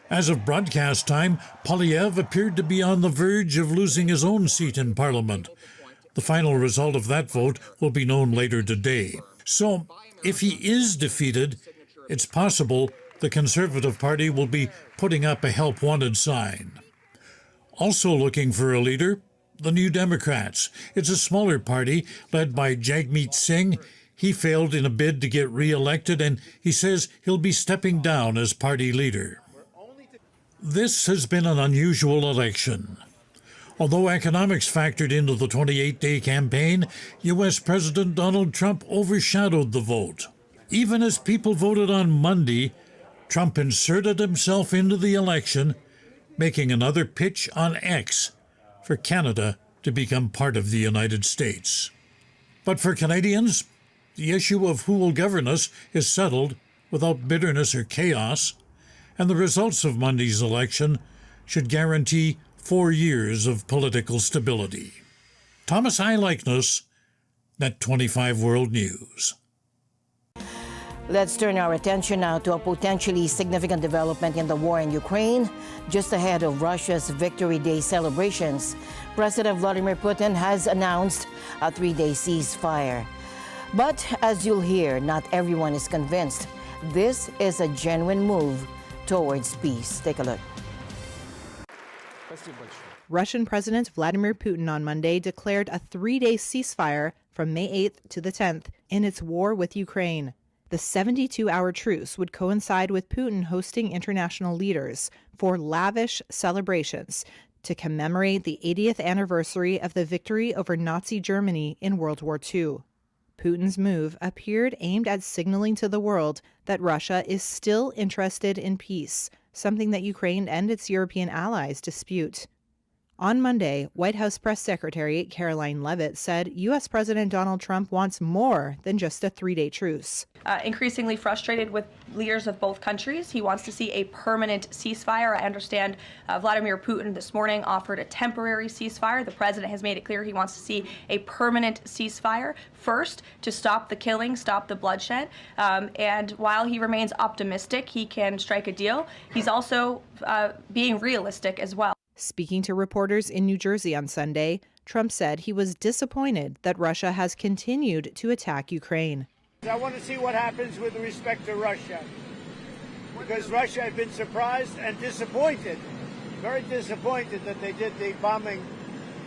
as of broadcast time, Poilievre appeared to be on the verge of losing his own seat in Parliament. The final result of that vote will be known later today. So, if he is defeated, it's possible the Conservative Party will be putting up a help wanted sign. Also looking for a leader, the New Democrats. It's a smaller party led by Jagmeet Singh. He failed in a bid to get re-elected, and he says he'll be stepping down as party leader. This has been an unusual election. Although economics factored into the 28-day campaign, U.S. President Donald Trump overshadowed the vote. Even as people voted on Monday, Trump inserted himself into the election, making another pitch on X for Canada to become part of the United States. But for Canadians, the issue of who will govern us is settled without bitterness or chaos, and the results of Monday's election should guarantee 4 years of political stability. Thomas I. Likeness, NET25 World News. Let's turn our attention now to a potentially significant development in the war in Ukraine. Just ahead of Russia's Victory Day celebrations, President Vladimir Putin has announced a 3-day ceasefire. But as you'll hear, not everyone is convinced this is a genuine move towards peace. Take a look. Russian President Vladimir Putin on Monday declared a 3-day ceasefire from May 8th to the 10th in its war with Ukraine. The 72-hour truce would coincide with Putin hosting international leaders for lavish celebrations to commemorate the 80th anniversary of the victory over Nazi Germany in World War II. Putin's move appeared aimed at signaling to the world that Russia is still interested in peace, something that Ukraine and its European allies dispute. On Monday, White House Press Secretary Karoline Leavitt said U.S. President Donald Trump wants more than just a 3-day truce. Increasingly frustrated with leaders of both countries. He wants to see a permanent ceasefire. I understand Vladimir Putin this morning offered a temporary ceasefire. The president has made it clear he wants to see a permanent ceasefire, first to stop the killing, stop the bloodshed. And while he remains optimistic he can strike a deal, he's also being realistic as well. Speaking to reporters in New Jersey on Sunday, Trump said he was disappointed that Russia has continued to attack Ukraine. I want to see what happens with respect to Russia, because Russia has been surprised and disappointed, very disappointed that they did the bombing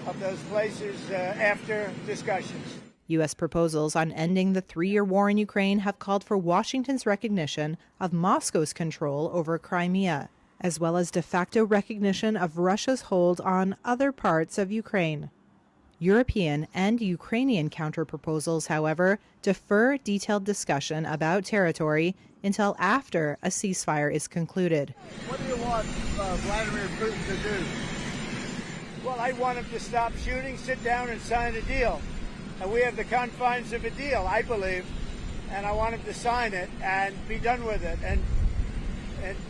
of those places after discussions. U.S. proposals on ending the 3-year war in Ukraine have called for Washington's recognition of Moscow's control over Crimea, as well as de facto recognition of Russia's hold on other parts of Ukraine. European and Ukrainian counterproposals, however, defer detailed discussion about territory until after a ceasefire is concluded. What do you want Vladimir Putin to do? Well, I want him to stop shooting, sit down and sign a deal. And we have the confines of a deal, I believe, and I want him to sign it and be done with it and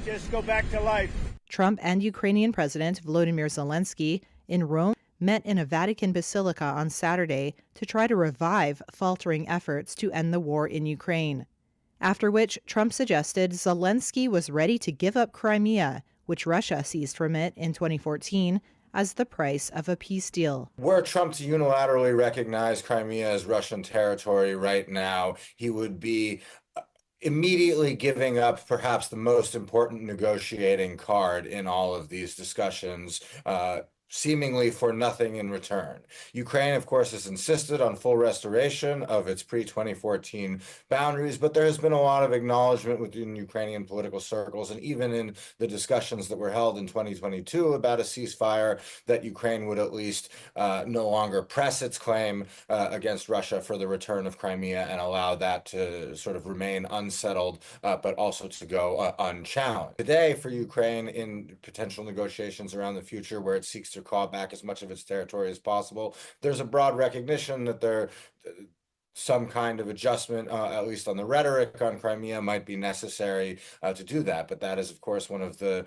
just go back to life. Trump and Ukrainian President Volodymyr Zelensky in Rome met in a Vatican basilica on Saturday to try to revive faltering efforts to end the war in Ukraine. After which, Trump suggested Zelensky was ready to give up Crimea, which Russia seized from it in 2014 as the price of a peace deal. Were Trump to unilaterally recognize Crimea as Russian territory right now, he would be immediately giving up perhaps the most important negotiating card in all of these discussions, seemingly for nothing in return. Ukraine, of course, has insisted on full restoration of its pre-2014 boundaries, but there has been a lot of acknowledgement within Ukrainian political circles, and even in the discussions that were held in 2022 about a ceasefire, that Ukraine would at least no longer press its claim against Russia for the return of Crimea and allow that to sort of remain unsettled, but also to go unchallenged. Today, for Ukraine, in potential negotiations around the future where it seeks to claw back as much of its territory as possible, there's a broad recognition that there some kind of adjustment, at least on the rhetoric on Crimea, might be necessary to do that. But that is, of course, one of the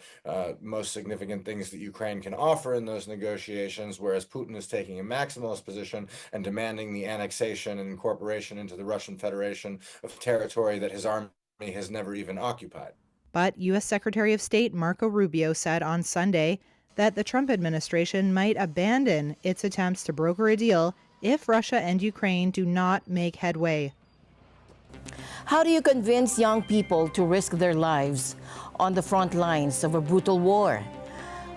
most significant things that Ukraine can offer in those negotiations, whereas Putin is taking a maximalist position and demanding the annexation and incorporation into the Russian Federation of territory that his army has never even occupied. But U.S. Secretary of State Marco Rubio said on Sunday that the Trump administration might abandon its attempts to broker a deal if Russia and Ukraine do not make headway. How do you convince young people to risk their lives on the front lines of a brutal war?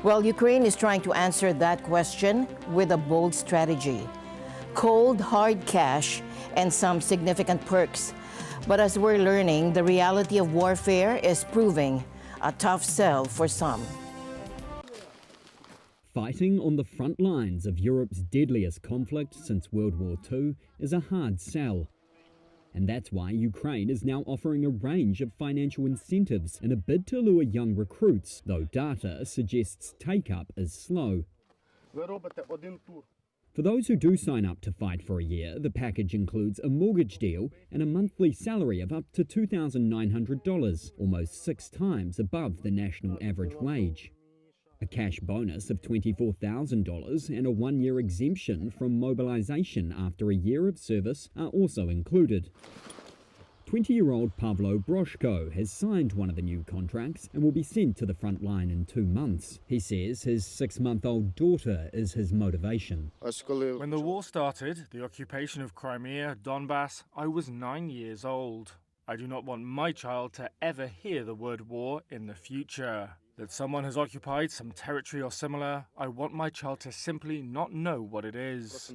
Well, Ukraine is trying to answer that question with a bold strategy. Cold, hard cash and some significant perks. But as we're learning, the reality of warfare is proving a tough sell for some. Fighting on the front lines of Europe's deadliest conflict since World War II is a hard sell. And that's why Ukraine is now offering a range of financial incentives in a bid to lure young recruits, though data suggests take-up is slow. For those who do sign up to fight for a year, the package includes a mortgage deal and a monthly salary of up to $2,900, almost 6 times above the national average wage. A cash bonus of $24,000 and a 1-year exemption from mobilization after a year of service are also included. 20-year-old Pavlo Broshko has signed one of the new contracts and will be sent to the front line in 2 months. He says his 6-month-old daughter is his motivation. When the war started, the occupation of Crimea, Donbass, I was 9 years old. I do not want my child to ever hear the word war in the future. That someone has occupied some territory or similar, I want my child to simply not know what it is.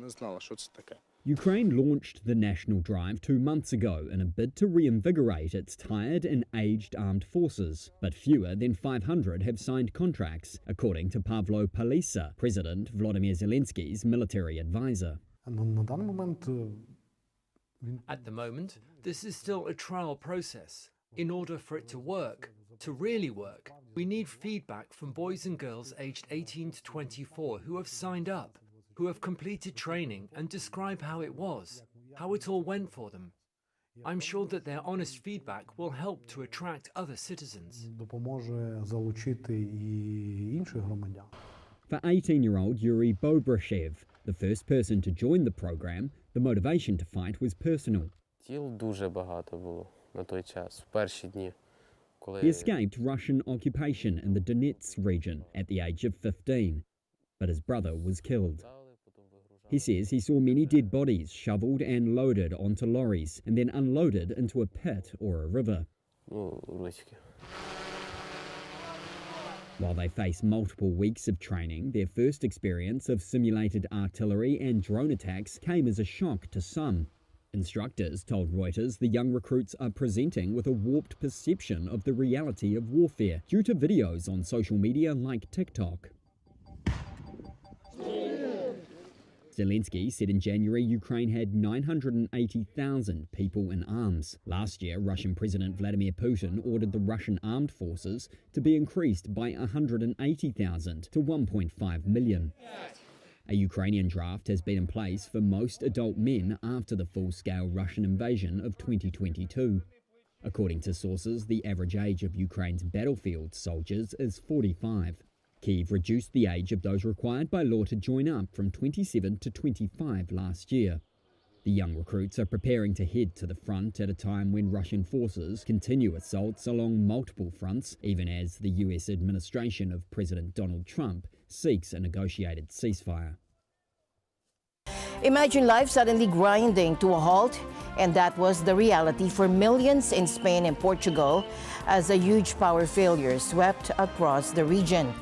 Ukraine launched the national drive 2 months ago in a bid to reinvigorate its tired and aged armed forces, but fewer than 500 have signed contracts, according to Pavlo Palisa, President Volodymyr Zelensky's military advisor. At the moment, this is still a trial process. In order for it to work, to really work, we need feedback from boys and girls aged 18 to 24 who have signed up, who have completed training and describe how it was, how it all went for them. I'm sure that their honest feedback will help to attract other citizens. For 18-year-old Yuri Bobryshev, the first person to join the program, the motivation to fight was personal. He escaped Russian occupation in the Donetsk region at the age of 15, but his brother was killed. He says he saw many dead bodies shoveled and loaded onto lorries and then unloaded into a pit or a river. While they face multiple weeks of training, their first experience of simulated artillery and drone attacks came as a shock to some. Instructors told Reuters the young recruits are presenting with a warped perception of the reality of warfare due to videos on social media like TikTok. Zelensky said in January Ukraine had 980,000 people in arms. Last year, Russian President Vladimir Putin ordered the Russian armed forces to be increased by 180,000 to 1.5 million. A Ukrainian draft has been in place for most adult men after the full-scale Russian invasion of 2022. According to sources, the average age of Ukraine's battlefield soldiers is 45. Kyiv reduced the age of those required by law to join up from 27 to 25 last year. The young recruits are preparing to head to the front at a time when Russian forces continue assaults along multiple fronts, even as the US administration of President Donald Trump seeks a negotiated ceasefire. Imagine life suddenly grinding to a halt, and that was the reality for millions in Spain and Portugal as a huge power failure swept across the region.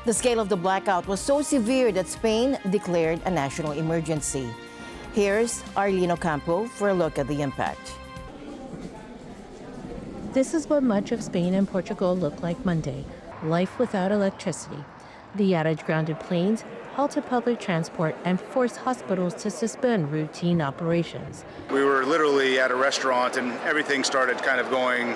The scale of the blackout was so severe that Spain declared a national emergency. Here's Arlene Ocampo for a look at the impact. This is what much of Spain and Portugal looked like Monday, life without electricity. The outage grounded planes, halted public transport, and forced hospitals to suspend routine operations. We were literally at a restaurant and everything started kind of going,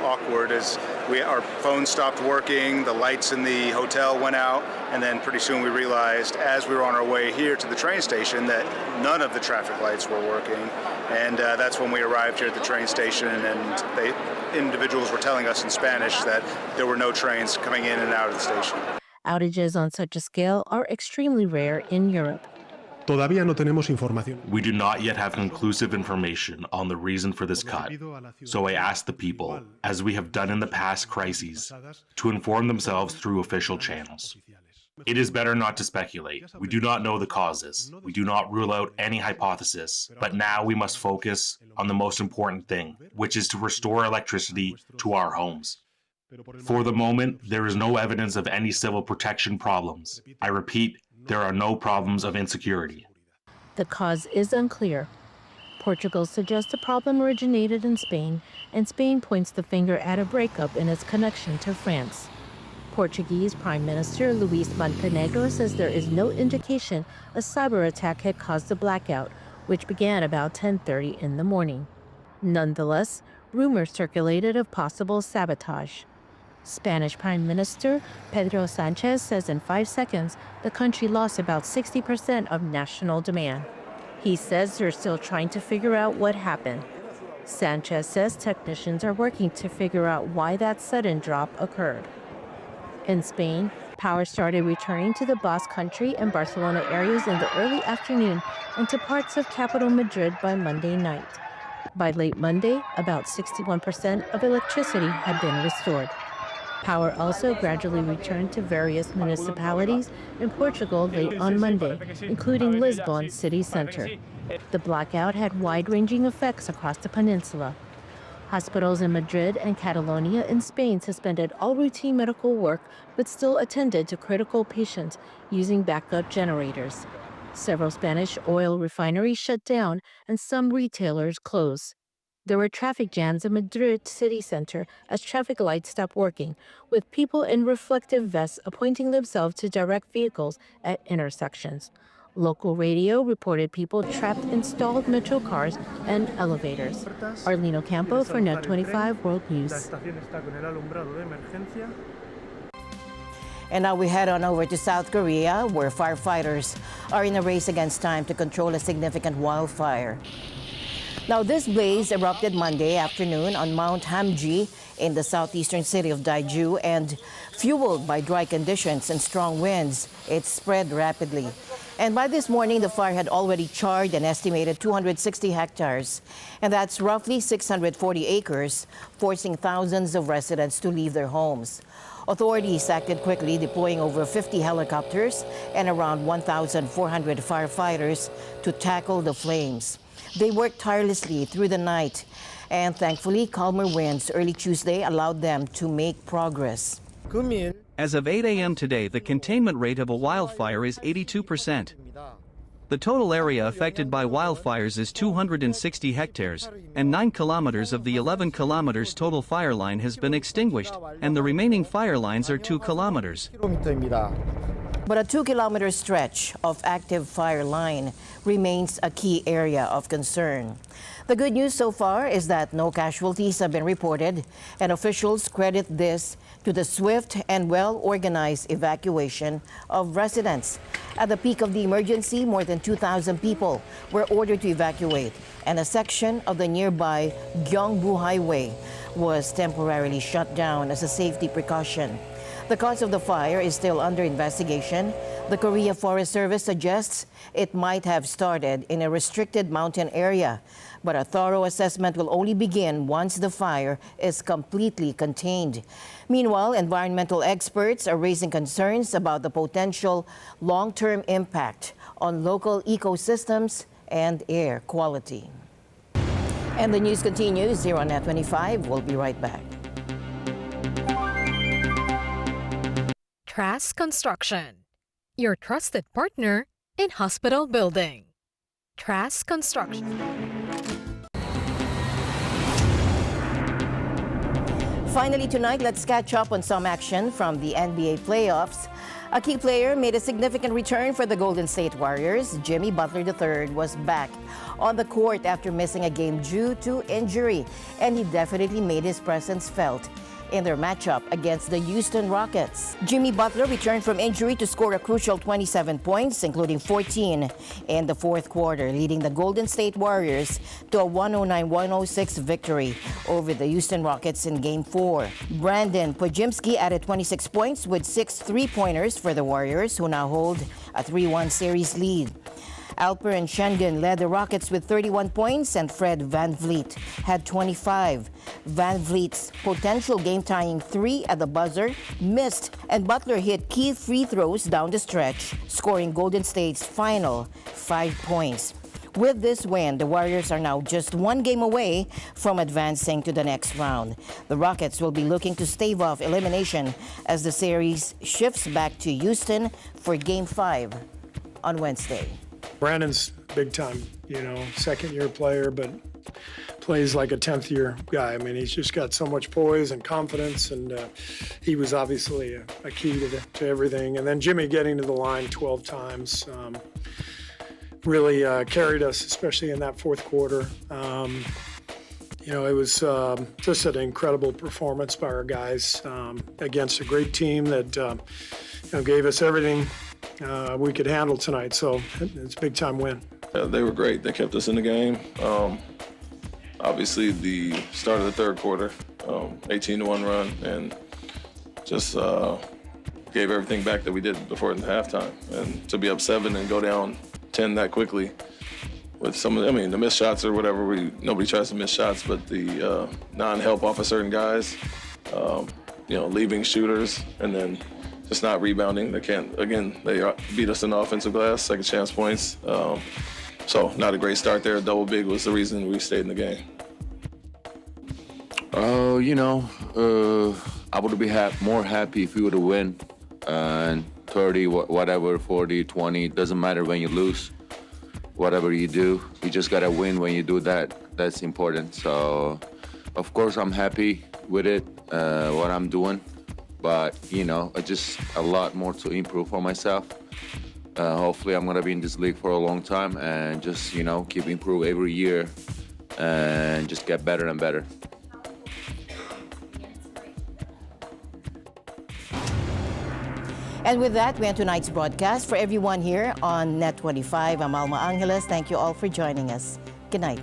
awkward as our phones stopped working, the lights in the hotel went out, and then pretty soon we realized as we were on our way here to the train station that none of the traffic lights were working. And that's when we arrived here at the train station, and individuals were telling us in Spanish that there were no trains coming in and out of the station. Outages on such a scale are extremely rare in Europe. Todavía no tenemos información. We do not yet have conclusive information on the reason for this cut. So I ask the people, as we have done in the past crises, to inform themselves through official channels. It is better not to speculate. We do not know the causes. We do not rule out any hypothesis. But now we must focus on the most important thing, which is to restore electricity to our homes. For the moment, there is no evidence of any civil protection problems. I repeat, there are no problems of insecurity. The cause is unclear. Portugal suggests the problem originated in Spain, and Spain points the finger at a breakup in its connection to France. Portuguese Prime Minister Luis Montenegro says there is no indication a cyber attack had caused the blackout, which began about 10:30 in the morning. Nonetheless, rumors circulated of possible sabotage. Spanish Prime Minister Pedro Sanchez says in 5 seconds, the country lost about 60% of national demand. He says they're still trying to figure out what happened. Sanchez says technicians are working to figure out why that sudden drop occurred. In Spain, power started returning to the Basque Country and Barcelona areas in the early afternoon and to parts of capital Madrid by Monday night. By late Monday, about 61% of electricity had been restored. Power also gradually returned to various municipalities in Portugal late on Monday, including Lisbon city center. The blackout had wide-ranging effects across the peninsula. Hospitals in Madrid and Catalonia in Spain suspended all routine medical work but still attended to critical patients using backup generators. Several Spanish oil refineries shut down and some retailers closed. There were traffic jams in Madrid city center as traffic lights stopped working, with people in reflective vests appointing themselves to direct vehicles at intersections. Local radio reported people trapped in stalled metro cars and elevators. Arlene Ocampo for NET25 World News. And now we head on over to South Korea, where firefighters are in a race against time to control a significant wildfire. Now, this blaze erupted Monday afternoon on Mount Hamji in the southeastern city of Daeju, and fueled by dry conditions and strong winds, it spread rapidly. And by this morning, the fire had already charred an estimated 260 hectares, and that's roughly 640 acres, forcing thousands of residents to leave their homes. Authorities acted quickly, deploying over 50 helicopters and around 1,400 firefighters to tackle the flames. They worked tirelessly through the night, and thankfully, calmer winds early Tuesday allowed them to make progress. As of 8 a.m. today, the containment rate of a wildfire is 82%. The total area affected by wildfires is 260 hectares, and 9 kilometers of the 11 kilometers total fire line has been extinguished, and the remaining fire lines are 2 kilometers. But a 2-kilometer stretch of active fire line remains a key area of concern. The good news so far is that no casualties have been reported, and officials credit this to the swift and well-organized evacuation of residents. At the peak of the emergency, more than 2,000 people were ordered to evacuate, and a section of the nearby Gyeongbu Highway was temporarily shut down as a safety precaution. The cause of the fire is still under investigation. The Korea Forest Service suggests it might have started in a restricted mountain area, but a thorough assessment will only begin once the fire is completely contained. Meanwhile, environmental experts are raising concerns about the potential long-term impact on local ecosystems and air quality. And the news continues here on NET25. We'll be right back. Truce Construction, your trusted partner in hospital building. Truce Construction. Finally tonight, let's catch up on some action from the NBA playoffs. A key player made a significant return for the Golden State Warriors. Jimmy Butler III was back on the court after missing a game due to injury, and he definitely made his presence felt in their matchup against the Houston Rockets. Jimmy Butler returned from injury to score a crucial 27 points, including 14 in the fourth quarter, leading the Golden State Warriors to a 109-106 victory over the Houston Rockets in Game 4. Brandon Podziemski added 26 points with 6 three-pointers for the Warriors, who now hold a 3-1 series lead. Alperen Şengün led the Rockets with 31 points, and Fred VanVleet had 25. VanVleet's potential game-tying three at the buzzer missed, and Butler hit key free throws down the stretch, scoring Golden State's final 5 points. With this win, the Warriors are now just one game away from advancing to the next round. The Rockets will be looking to stave off elimination as the series shifts back to Houston for Game 5 on Wednesday. Brandon's big time, second-year player, but plays like a 10th-year guy. I mean, he's just got so much poise and confidence, and he was obviously a key to everything. And then Jimmy getting to the line 12 times really carried us, especially in that fourth quarter. It was just an incredible performance by our guys against a great team that gave us everything we could handle tonight, so it's a big-time win. They were great. They kept us in the game. Obviously, the start of the third quarter, 18-1 run, and just gave everything back that we did before the halftime. And to be up 7 and go down 10 that quickly with some of the missed shots or whatever, nobody tries to miss shots, but the non-help off of certain guys, leaving shooters, and then just not rebounding. They beat us in the offensive glass, second chance points. So not a great start there. Double big was the reason we stayed in the game. I would be more happy if we would have win. And 30, whatever, 40, 20, doesn't matter when you lose. Whatever you do, you just gotta win when you do that. That's important. So, of course, I'm happy with it, what I'm doing. But, just a lot more to improve for myself. Hopefully, I'm going to be in this league for a long time and just, keep improving every year and just get better and better. And with that, we end tonight's broadcast. For everyone here on NET25, I'm Alma Angeles. Thank you all for joining us. Good night.